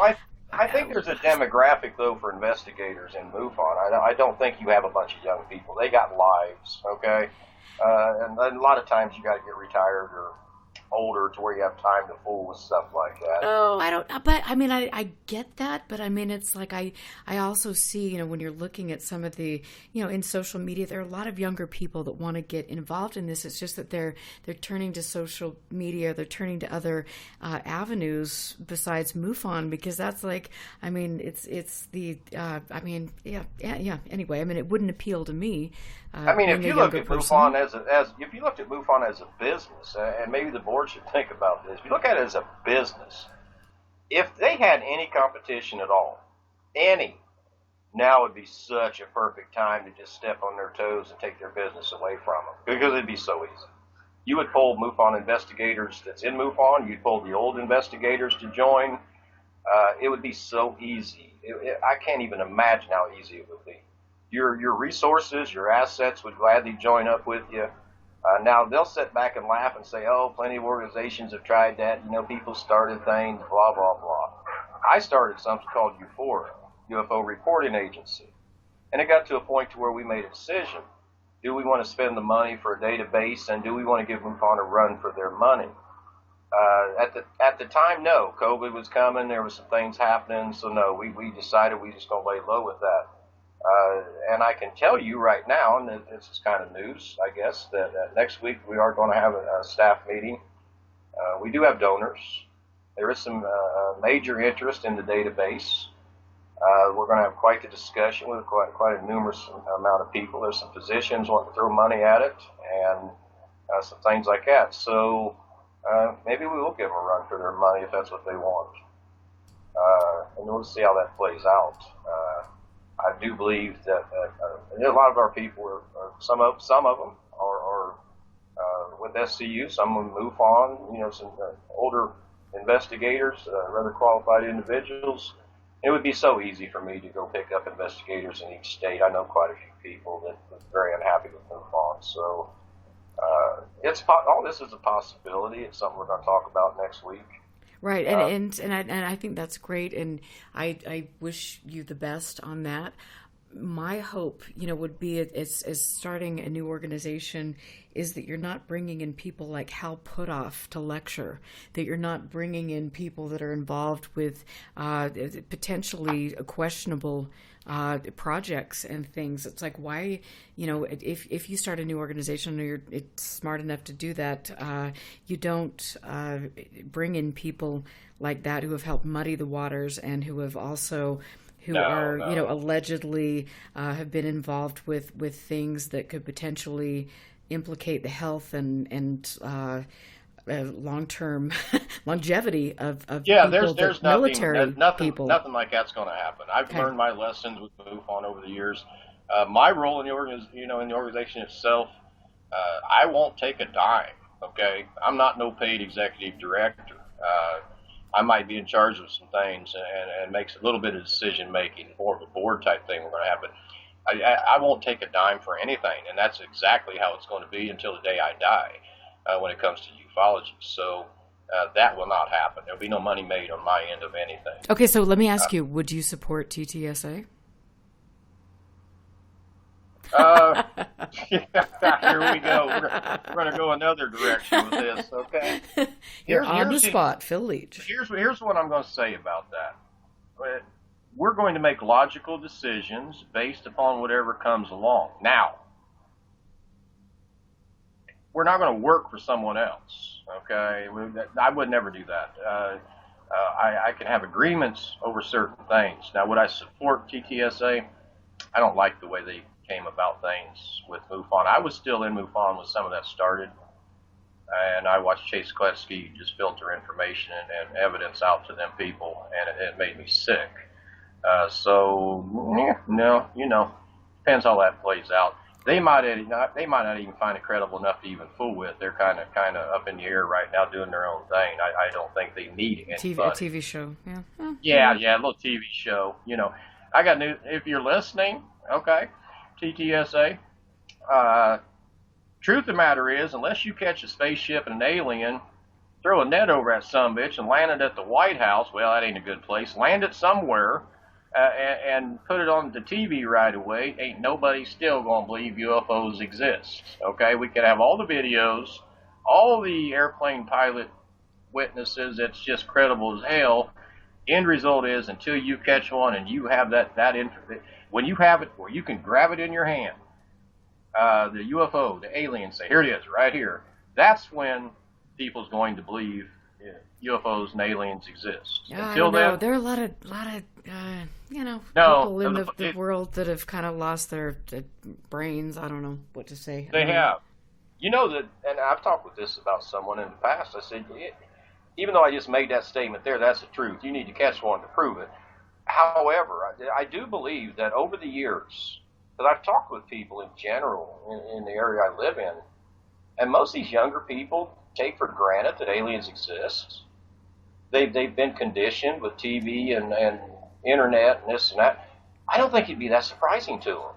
I think there's a demographic, though, for investigators in MUFON. I don't think you have a bunch of young people. They got lives, okay? And a lot of times you got to get retired or older to where you have time to fool with stuff like that. Oh, I don't, but I mean, I get that, but I mean, it's like, I also see, when you're looking at some of the, in social media, there are a lot of younger people that want to get involved in this. It's just that they're turning to social media, they're turning to other avenues besides MUFON, because that's like, I mean, it's the, anyway, I mean, it wouldn't appeal to me. I mean, if you look at MUFON if you looked at MUFON as a business, and maybe the board should think about this, if you look at it as a business, if they had any competition at all, now would be such a perfect time to just step on their toes and take their business away from them, because it'd be so easy. You would pull MUFON investigators that's in MUFON, you'd pull the old investigators to join. It would be so easy. I can't even imagine how easy it would be. your resources, your assets would gladly join up with you. Now, they'll sit back and laugh and say, oh, plenty of organizations have tried that. People started things, blah, blah, blah. I started something called UFORA, UFO Reporting Agency. And it got to a point to where we made a decision. Do we want to spend the money for a database, and do we want to give Mufon a run for their money? At the time, no. COVID was coming. There were some things happening. So, no, we decided we just going to lay low with that. And I can tell you right now, and this is kind of news, I guess, that next week we are going to have a staff meeting. We do have donors. There is some major interest in the database. We're going to have quite the discussion with quite a numerous amount of people. There's some physicians wanting to throw money at it and some things like that. So maybe we will give them a run for their money if that's what they want. And we'll see how that plays out. I do believe that a lot of our people, some of them are with SCU, some of them Mufon, some older investigators, rather qualified individuals. It would be so easy for me to go pick up investigators in each state. I know quite a few people that are very unhappy with Mufon. So all this is a possibility. It's something we're going to talk about next week. Right, and I think that's great, and I wish you the best on that. My hope, would be as starting a new organization is that you're not bringing in people like Hal Puthoff to lecture, that you're not bringing in people that are involved with potentially questionable projects and things. It's like, why, if you start a new organization or you're smart enough to do that, you don't bring in people like that who have helped muddy the waters and who have also allegedly have been involved with things that could potentially implicate the health and long-term longevity of people, there's military people. Nothing like that's going to happen. I've learned my lessons with Mufon over the years. My role in the organization itself, I won't take a dime. Okay, I'm not no paid executive director. I might be in charge of some things and makes a little bit of decision making, more of a board type thing we're going to have. But I won't take a dime for anything, and that's exactly how it's going to be until the day I die when it comes to ufology. So that will not happen. There'll be no money made on my end of anything. Okay, so let me ask you, would you support TTSA? Here we go. We're going to go another direction with this, okay? You're on the spot, Phil Leech. Here's what I'm going to say about that. We're going to make logical decisions based upon whatever comes along. Now, we're not going to work for someone else, okay? I would never do that. I can have agreements over certain things. Now, would I support TTSA? I don't like the way they came about things with Mufon. I was still in Mufon when some of that started, and I watched Chase Kletzky just filter information and evidence out to them people, and it made me sick. Depends how that plays out. They might not even find it credible enough to even fool with. They're kind of up in the air right now doing their own thing. I don't think they need anybody. A TV show, yeah. Yeah, a little TV show. I got news. If you're listening, okay, TTSA. Truth of the matter is, unless you catch a spaceship and an alien, throw a net over that sumbitch and land it at the White House, well, that ain't a good place. Land it somewhere and put it on the TV right away. Ain't nobody still going to believe UFOs exist. Okay, we could have all the videos, all the airplane pilot witnesses. It's just credible as hell. End result is, until you catch one and you have that when you have it where you can grab it in your hand, the UFO, the alien, say, here it is, right here. That's when people's going to believe UFOs and aliens exist. Yeah, Until then, there are a lot of people in the world that have kind of lost their brains. I don't know what to say. They have. That, and I've talked with this about someone in the past. I said, even though I just made that statement there, that's the truth. You need to catch one to prove it. However, I do believe that over the years, that I've talked with people in general in the area I live in, and most of these younger people take for granted that aliens exist. They've been conditioned with TV and internet and this and that. I don't think it'd be that surprising to them.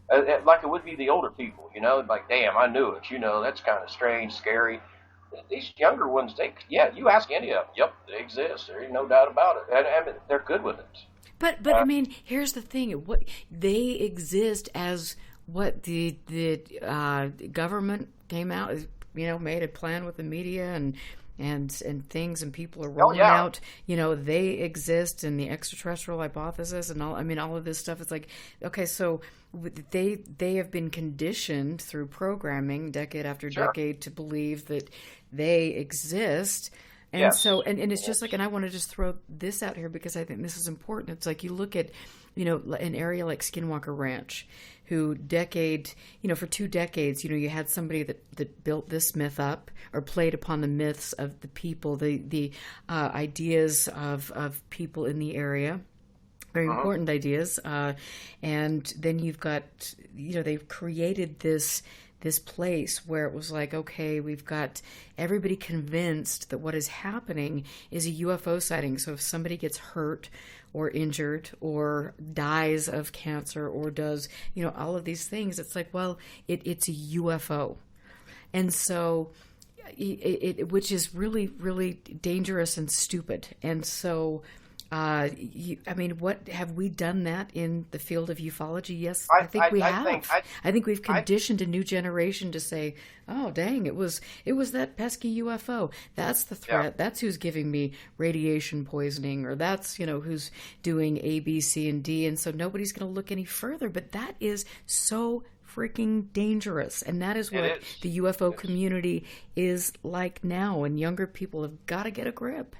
Like it would be the older people, like, damn, I knew it, that's kind of strange, scary. These younger ones, you ask any of them, yep, they exist. There ain't no doubt about it, and they're good with it. But I mean, here's the thing: what they exist as what the government came out, made a plan with the media and things, and people are rolling out. They exist, and the extraterrestrial hypothesis, and all. I mean, all of this stuff. It's like, okay, so they have been conditioned through programming, decade after decade, to believe that they exist. And so, and it's just like, and I want to just throw this out here because I think this is important. It's like, you look at, an area like Skinwalker Ranch, who for 2 decades, you had somebody that built this myth up or played upon the myths of the people, the ideas of people in the area. Very important ideas. And then you've got, they've created this place where it was like, okay, we've got everybody convinced that what is happening is a UFO sighting. So if somebody gets hurt or injured or dies of cancer or does, all of these things, it's like, well, it's a UFO. And so which is really, really dangerous and stupid. And so, what have we done that in the field of ufology? Yes, I think we have. I think we've conditioned a new generation to say, "Oh, dang, it was that pesky UFO. That's the threat. Yeah. That's who's giving me radiation poisoning, or that's who's doing A, B, C, and D." And so nobody's going to look any further. But that is so freaking dangerous, and that is what the UFO community is like now. And younger people have got to get a grip.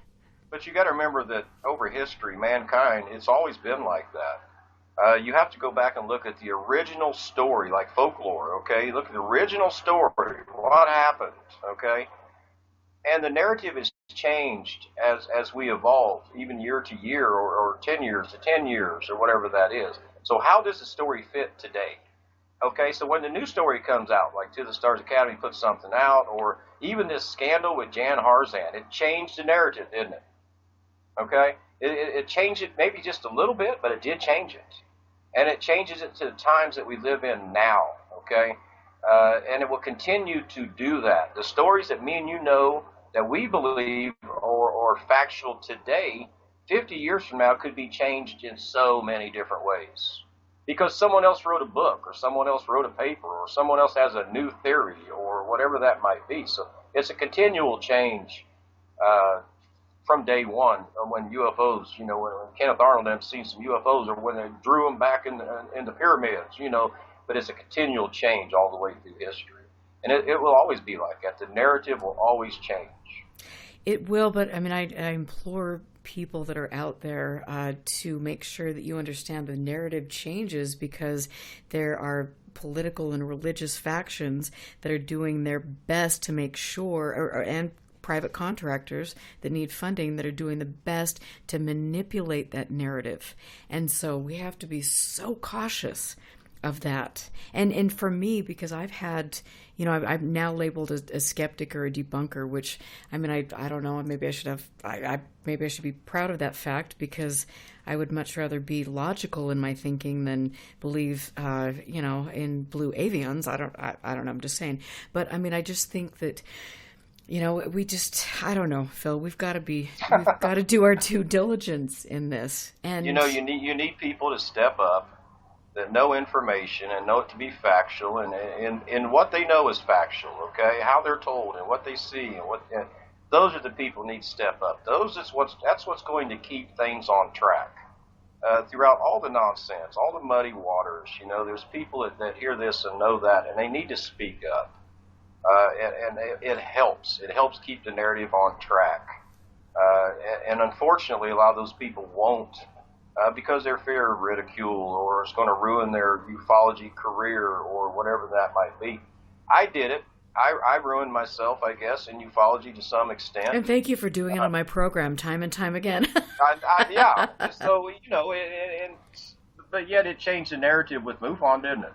But you got to remember that over history, mankind, it's always been like that. You have to go back and look at the original story, like folklore, okay? Look at the original story, what happened, okay? And the narrative has changed as we evolve, even year to year, or 10 years to 10 years, or whatever that is. So how does the story fit today? Okay, so when the new story comes out, like To the Stars Academy puts something out, or even this scandal with Jan Harzan, it changed the narrative, didn't it? Okay, it changed it maybe just a little bit, but it did change it, and it changes it to the times that we live in now. Okay, and it will continue to do that. The stories that me and you know that we believe or factual today, 50 years from now, could be changed in so many different ways, because someone else wrote a book, or someone else wrote a paper, or someone else has a new theory, or whatever that might be. So it's a continual change. From day one, when UFOs, when Kenneth Arnold and them seen some UFOs, or when they drew them back in the pyramids, but it's a continual change all the way through history. And it will always be like that. The narrative will always change. It will, but I mean, I implore people that are out there to make sure that you understand the narrative changes, because there are political and religious factions that are doing their best to make sure, and private contractors that need funding that are doing the best to manipulate that narrative. And so we have to be so cautious of that. And for me, because I've had, I'm now labeled a skeptic or a debunker, which, I mean, I don't know, maybe I should be proud of that fact, because I would much rather be logical in my thinking than believe, in blue avians. I don't know, I'm just saying. But I mean, I just think that, I don't know, Phil, we've got to do our due diligence in this. And you need people to step up that know information and know it to be factual, and what they know is factual, okay? How they're told and what they see, and those are the people who need to step up. That's what's going to keep things on track. Throughout all the nonsense, all the muddy waters, there's people that hear this and know that, and they need to speak up. And it helps. It helps keep the narrative on track. And unfortunately, a lot of those people won't, because they're fear of ridicule, or it's going to ruin their ufology career, or whatever that might be. I did it. I ruined myself, I guess, in ufology to some extent. And thank you for doing it on my program time and time again. Yeah. So, but yet it changed the narrative with Mufon, didn't it?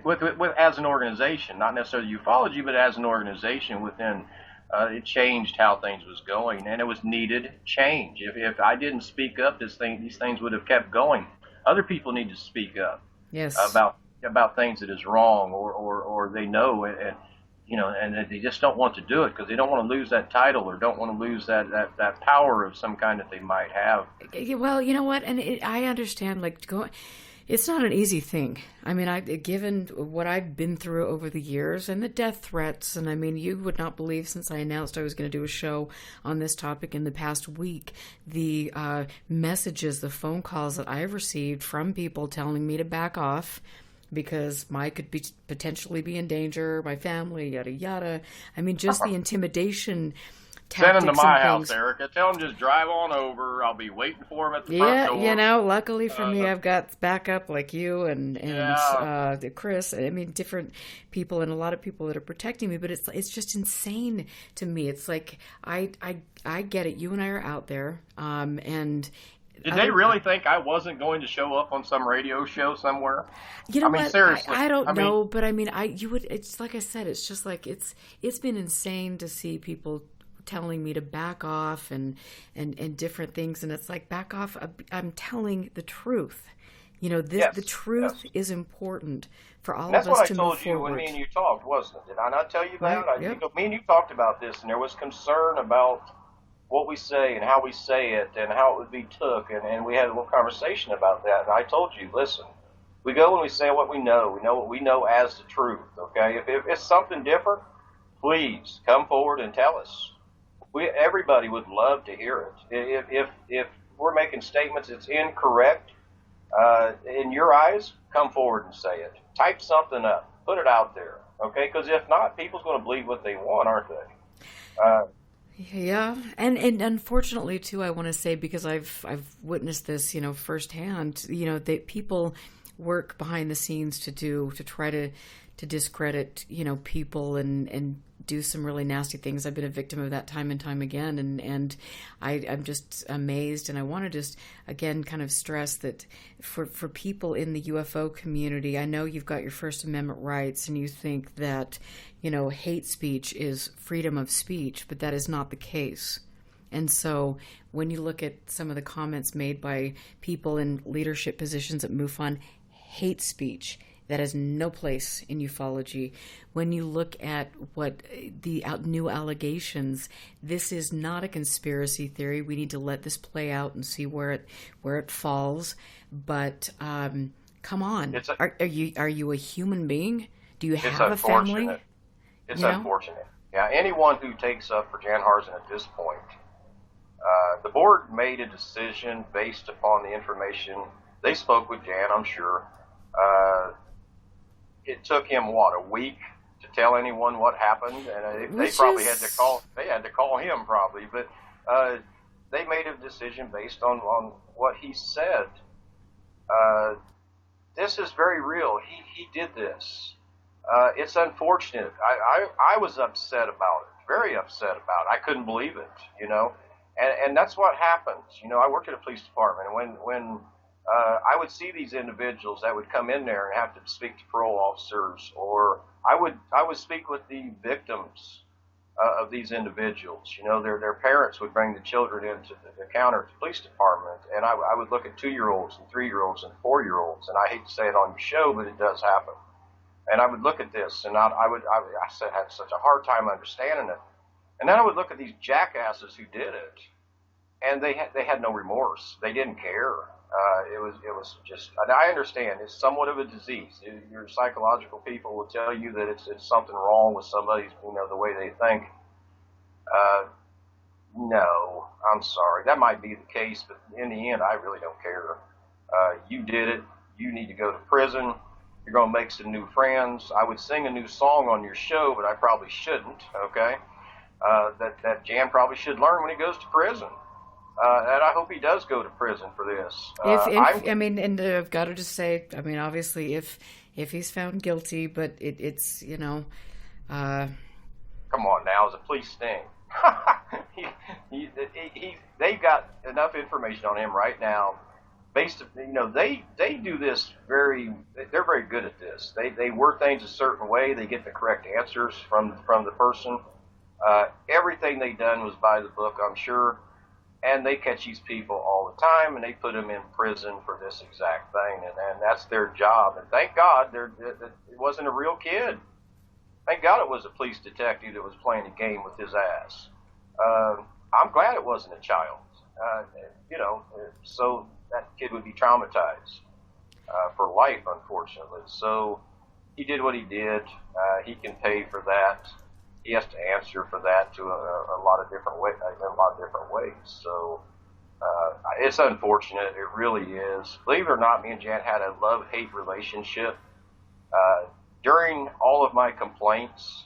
With as an organization, not necessarily ufology, but as an organization within, it changed how things was going, and it was needed change. If I didn't speak up, these things would have kept going. Other people need to speak up. Yes. about things that is wrong, or they know, and and they just don't want to do it because they don't want to lose that title or don't want to lose that power of some kind that they might have. Well, you know what, and I understand, it's not an easy thing. I mean, given what I've been through over the years and the death threats, and I mean, you would not believe, since I announced I was going to do a show on this topic in the past week, the messages, the phone calls that I've received from people telling me to back off because I could potentially be in danger, my family, yada, yada. I mean, just the intimidation Send tactics him to my and house, things. Erica. Tell him just drive on over. I'll be waiting for him at the front door. Yeah, luckily for me, I've got backup like you and Chris. I mean, different people and a lot of people that are protecting me. But it's just insane to me. It's like I get it. You and I are out there, and. Did they really think I wasn't going to show up on some radio show somewhere? You know, what? Seriously. I don't know, but I mean, you would. It's like I said. It's just like it's been insane to see people telling me to back off and different things, and it's like, back off. I'm telling the truth. The truth is important for all of us to move forward. That's what I told you when me and you talked, wasn't it? Did I not tell you that? Right, yep. Me and you talked about this, and there was concern about what we say and how we say it and how it would be took, and we had a little conversation about that, and I told you, listen, we go and we say what we know what we know as the truth, okay? If it's something different, please come forward and tell us. Everybody would love to hear it. If we're making statements that's incorrect in your eyes, come forward and say it. Type something up, put it out there, okay? Because if not, people's going to believe what they want, aren't they? Yeah, and unfortunately too, I want to say, because I've witnessed this, firsthand. That people work behind the scenes to try to discredit, people and do some really nasty things. I've been a victim of that time and time again, and I'm just amazed. And I want to just again kind of stress that for people in the UFO community, I know you've got your First Amendment rights, and you think that hate speech is freedom of speech, but that is not the case. And so when you look at some of the comments made by people in leadership positions at Mufon, hate speech, that has no place in ufology. When you look at what the new allegations, this is not a conspiracy theory. We need to let this play out and see where it falls. But come on, are you a human being? Do you have a family? It's unfortunate. Yeah, anyone who takes up for Jan Harzan at this point, the board made a decision based upon the information. They spoke with Jan, I'm sure. It took him, a week to tell anyone what happened, and they probably had to call. They had to call him probably, but they made a decision based on what he said. This is very real. He did this. It's unfortunate. I was upset about it, very upset about it. I couldn't believe it, and that's what happens. I worked at a police department, and when I would see these individuals that would come in there and have to speak to parole officers, or I would speak with the victims of these individuals. Their parents would bring the children into the counter at the police department, and I would look at 2-year-olds and 3-year-olds and 4-year-olds, and I hate to say it on your show, but it does happen. And I would look at this, and I had such a hard time understanding it. And then I would look at these jackasses who did it, and they had no remorse. They didn't care. It was just. And I understand it's somewhat of a disease. Your psychological people will tell you that it's something wrong with somebody's, the way they think. No, I'm sorry. That might be the case, but in the end, I really don't care. You did it. You need to go to prison. You're going to make some new friends. I would sing a new song on your show, but I probably shouldn't, okay? That Jan probably should learn when he goes to prison. And I hope he does go to prison for this. I've got to just say, obviously, if he's found guilty, but it's. Come on now, it's a police sting. They've got enough information on him right now. They do this they're very good at this. They word things a certain way. They get the correct answers from the person. Everything they done was by the book, I'm sure. and they catch these people all the time, and they put them in prison for this exact thing, and that's their job. And thank God it wasn't a real kid. Thank God it was a police detective that was playing a game with his ass. I'm glad it wasn't a child, so that kid would be traumatized for life, unfortunately. So he did what he did. He can pay for that. He has to answer for that to a lot of different ways. So it's unfortunate. It really is. Believe it or not, me and Jan had a love-hate relationship. During all of my complaints,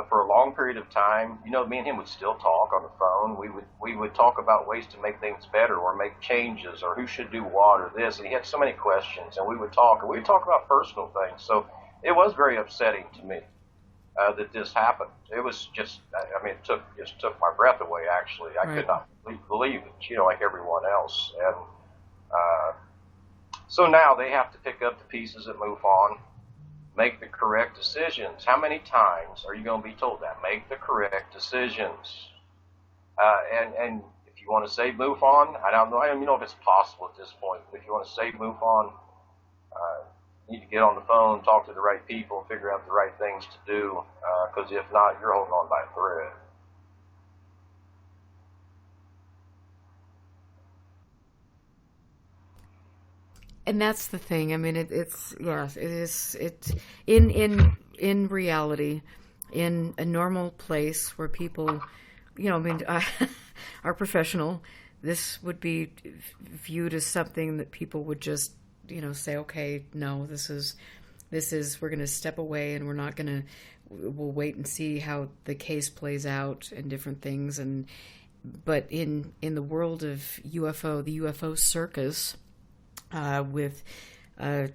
for a long period of time, me and him would still talk on the phone. We would talk about ways to make things better or make changes or who should do what or this. And he had so many questions, and we would talk about personal things. So it was very upsetting to me that this happened. It was just, it took my breath away, actually. I could not believe it, like everyone else. And so now they have to pick up the pieces and move on. Make the correct decisions. How many times are you going to be told that? Make the correct decisions. And if you want to save Mufon, I don't know if it's possible at this point, but if you want to save Mufon, you need to get on the phone, talk to the right people, figure out the right things to do, because if not, you're holding on by a thread. And that's the thing. It is in reality, in a normal place where people, are professional. This would be viewed as something that people would just, say, okay, no, this is, we're going to step away and we'll wait and see how the case plays out and different things. But in the world of the UFO circus, with a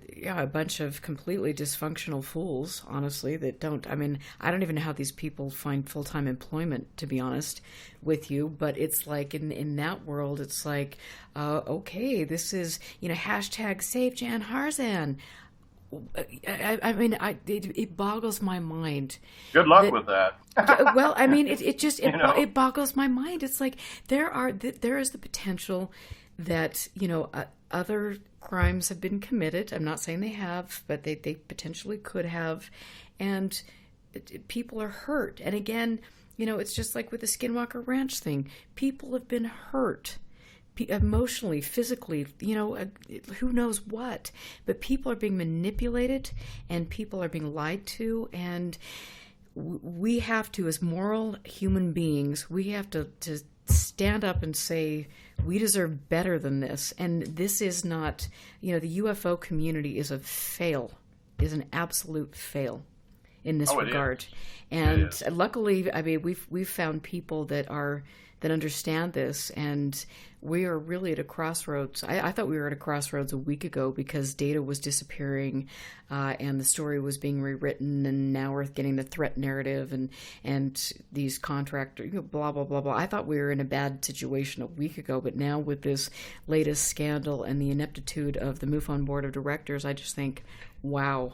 bunch of completely dysfunctional fools, honestly, that don't, I don't even know how these people find full-time employment, to be honest with you, but it's like in that world, it's like, okay, this is, hashtag save Jan Harzan. It boggles my mind. Good luck with that. Well, it boggles my mind. It's like there is the potential that, other crimes have been committed. I'm not saying they have, but they potentially could have. And people are hurt. And again, it's just like with the Skinwalker Ranch thing. People have been hurt emotionally, physically, who knows what. But people are being manipulated and people are being lied to. And we have to, as moral human beings, we have to stand up and say, we deserve better than this. And this is not, the UFO community is is an absolute fail in this regard. And luckily, we've found people that understand this, and we are really at a crossroads. I thought we were at a crossroads a week ago because data was disappearing, and the story was being rewritten, and now we're getting the threat narrative and these contractors, blah, blah, blah, blah. I thought we were in a bad situation a week ago, but now with this latest scandal and the ineptitude of the MUFON board of directors, I just think, wow,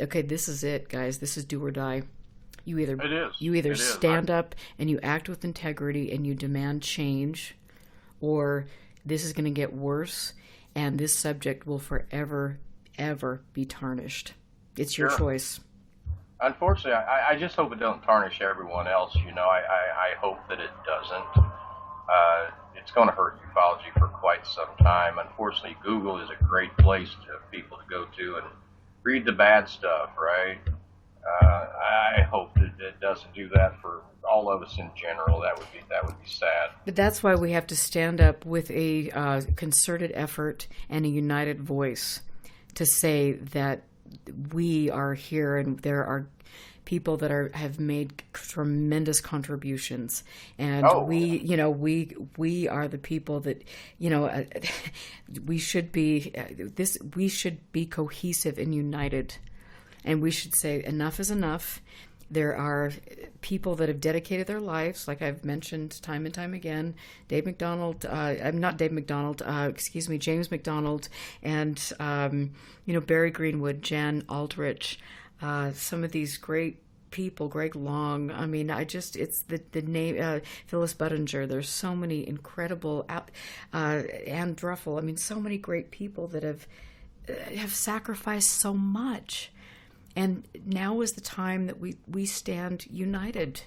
okay, this is it, guys. This is do or die. You either stand up and you act with integrity and you demand change, or this is going to get worse and this subject will forever, ever be tarnished. It's your choice. Unfortunately, I just hope it doesn't tarnish everyone else. I hope that it doesn't. It's going to hurt ufology for quite some time. Unfortunately, Google is a great place for people to go to and read the bad stuff, right? I hope that it doesn't do that for all of us in general. That would be sad. But that's why we have to stand up with a concerted effort and a united voice to say that we are here, and there are people that have made tremendous contributions, and we are the people that we should be cohesive and united. And we should say enough is enough. There are people that have dedicated their lives, like I've mentioned time and time again. James McDonald, and Barry Greenwood, Jan Aldrich, some of these great people, Greg Long. I mean, it's the name, Phyllis Budinger. There's so many incredible, Ann Druffel. I mean, so many great people that have sacrificed so much. And now is the time that we stand united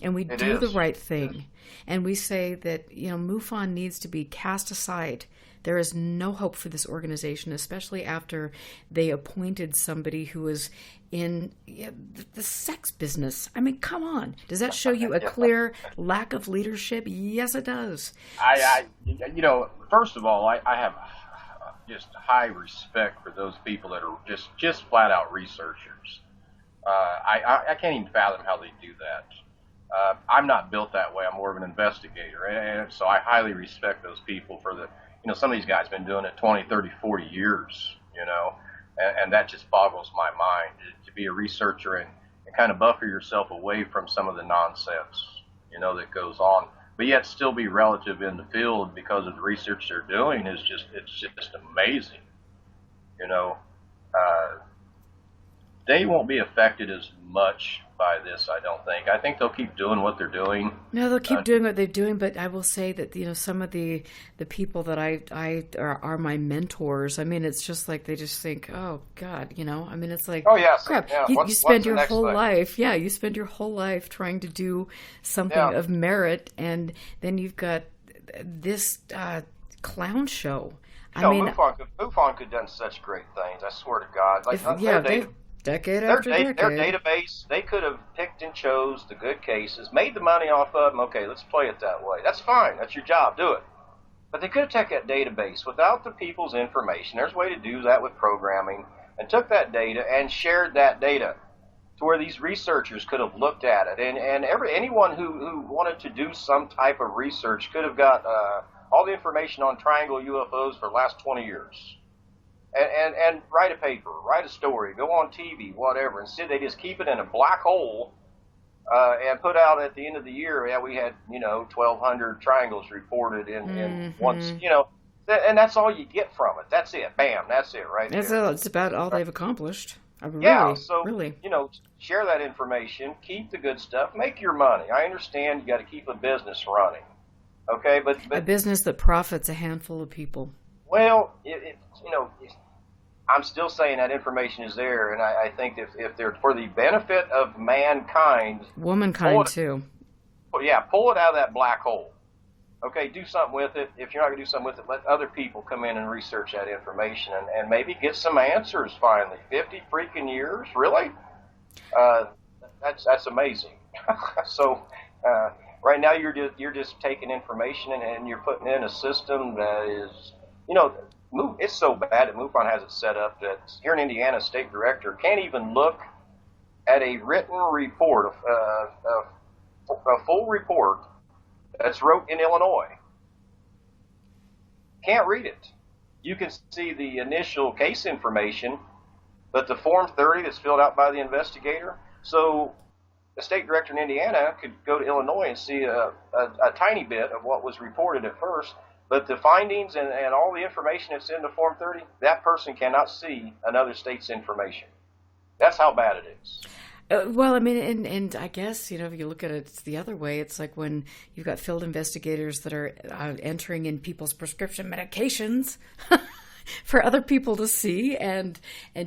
and we do the right thing. And we say that, MUFON needs to be cast aside. There is no hope for this organization, especially after they appointed somebody who was in the sex business. I mean, come on. Does that show you a clear lack of leadership? Yes, it does. First of all, I have just high respect for those people that are just flat out researchers. I can't even fathom how they do that. I'm not built that way. I'm more of an investigator, and so I highly respect those people for some of these guys have been doing it 20, 30, 40 years, and that just boggles my mind to be a researcher and kind of buffer yourself away from some of the nonsense, that goes on, but yet still be relative in the field because of the research they're doing it's just amazing, They won't be affected as much by this, I don't think. I think they'll keep doing what they're doing. No, they'll keep doing what they're doing, but I will say that, some of the people that I are my mentors, I mean, it's just like they just think, oh, God, I mean, it's like, oh, yes, crap. Yeah. You spend your whole life, you spend your whole life trying to do something of merit, and then you've got this clown show. Mufon could have done such great things, I swear to God. Decade after decade. Their database, they could have picked and chose the good cases, made the money off of them. Okay, let's play it that way. That's fine. That's your job. Do it. But they could have taken that database without the people's information. There's a way to do that with programming, and took that data and shared that data to where these researchers could have looked at it. And anyone who wanted to do some type of research could have got all the information on triangle UFOs for the last 20 years. And write a paper, write a story, go on TV, whatever. Instead, they just keep it in a black hole and put out at the end of the year, we had, 1,200 triangles reported in once, and that's all you get from it. That's it. Bam, that's it right there. It's about all they've accomplished. Really, share that information, keep the good stuff, make your money. I understand you got to keep a business running, okay? But a business that profits a handful of people. Well, I'm still saying that information is there, and I think if they're for the benefit of mankind, womankind too. Pull it out of that black hole. Okay, do something with it. If you're not going to do something with it, let other people come in and research that information and maybe get some answers finally. 50 freaking years, really? That's amazing. So right now you're just taking information and you're putting in a system that is. It's so bad that Mufon has it set up that here in Indiana, state director can't even look at a written report, a full report that's wrote in Illinois. Can't read it. You can see the initial case information, but the Form 30 that's filled out by the investigator. So the state director in Indiana could go to Illinois and see a tiny bit of what was reported at first. But the findings and all the information that's in the Form 30, that person cannot see another state's information. That's how bad it is. Well, I mean, and I guess, if you look at it the other way, it's like when you've got field investigators that are entering in people's prescription medications for other people to see and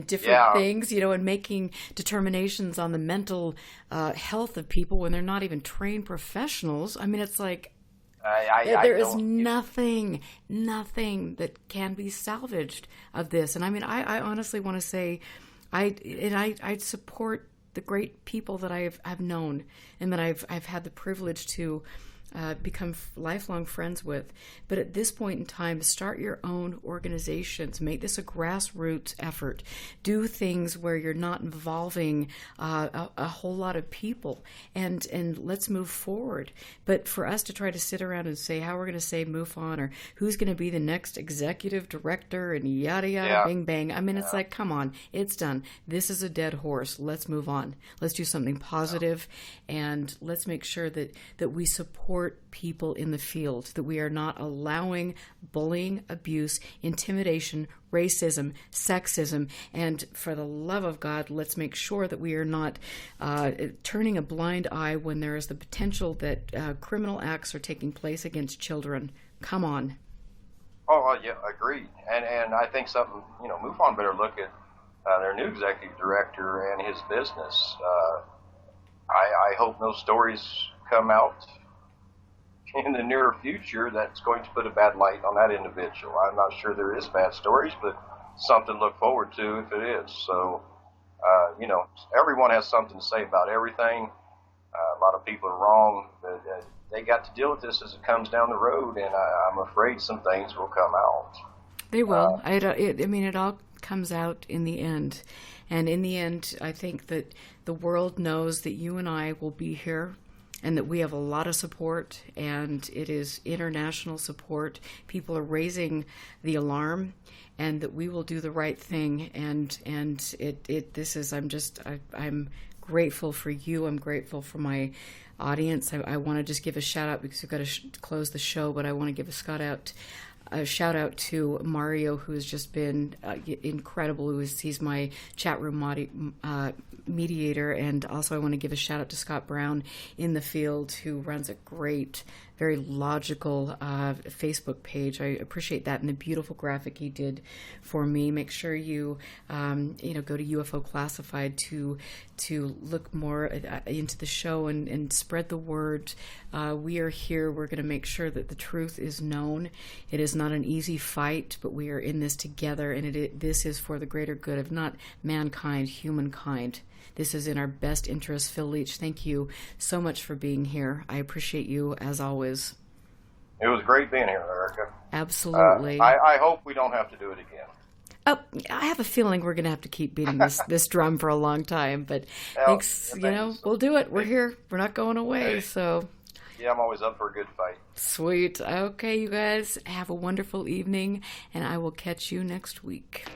different things, and making determinations on the mental health of people when they're not even trained professionals. I mean, it's like, there is nothing that can be salvaged of this. And I mean, I honestly want to say, I support the great people that I've known and that I've had the privilege to become lifelong friends with. But at this point in time, start your own organizations. Make this a grassroots effort. Do things where you're not involving a whole lot of people, and let's move forward. But for us to try to sit around and say how we're going to save MUFON or who's going to be the next executive director and yada yada bing bang. I mean, it's like, come on, it's done. This is a dead horse. Let's move on. Let's do something positive, and let's make sure that we support support people in the field, that we are not allowing bullying, abuse, intimidation, racism, sexism, and for the love of God, let's make sure that we are not turning a blind eye when there is the potential that criminal acts are taking place against children. Come on. Oh, yeah, agreed. And I think something, Mufon better look at their new executive director and his business. I hope no stories come out in the near future that's going to put a bad light on that individual. I'm not sure there is bad stories, but something to look forward to if it is. So, everyone has something to say about everything. A lot of people are wrong, but they got to deal with this as it comes down the road, and I'm afraid some things will come out. They will. It all comes out in the end. And in the end, I think that the world knows that you and I will be here and that we have a lot of support, and it is international support. People are raising the alarm, and that we will do the right thing. I'm grateful for you. I'm grateful for my audience. I want to just give a shout out because we've got to close the show, but I want to give a shout out to Mario, who has just been incredible. He's my chat room mediator, and also I want to give a shout out to Scott Brown in the field, who runs a great, very logical Facebook page. I appreciate that, and the beautiful graphic he did for me. Make sure you go to UFO Classified to look more into the show and spread the word. We are here. We're going to make sure that the truth is known. It is not an easy fight, but we are in this together, and this is for the greater good of not mankind, humankind. This is in our best interest. Phil Leech, thank you so much for being here. I appreciate you as always. It was great being here, Erica. Absolutely. I hope we don't have to do it again. Oh, I have a feeling we're going to have to keep beating this drum for a long time, but thanks. We'll do it. We're here. We're not going away. So. Yeah, I'm always up for a good fight. Sweet. Okay, you guys have a wonderful evening, and I will catch you next week.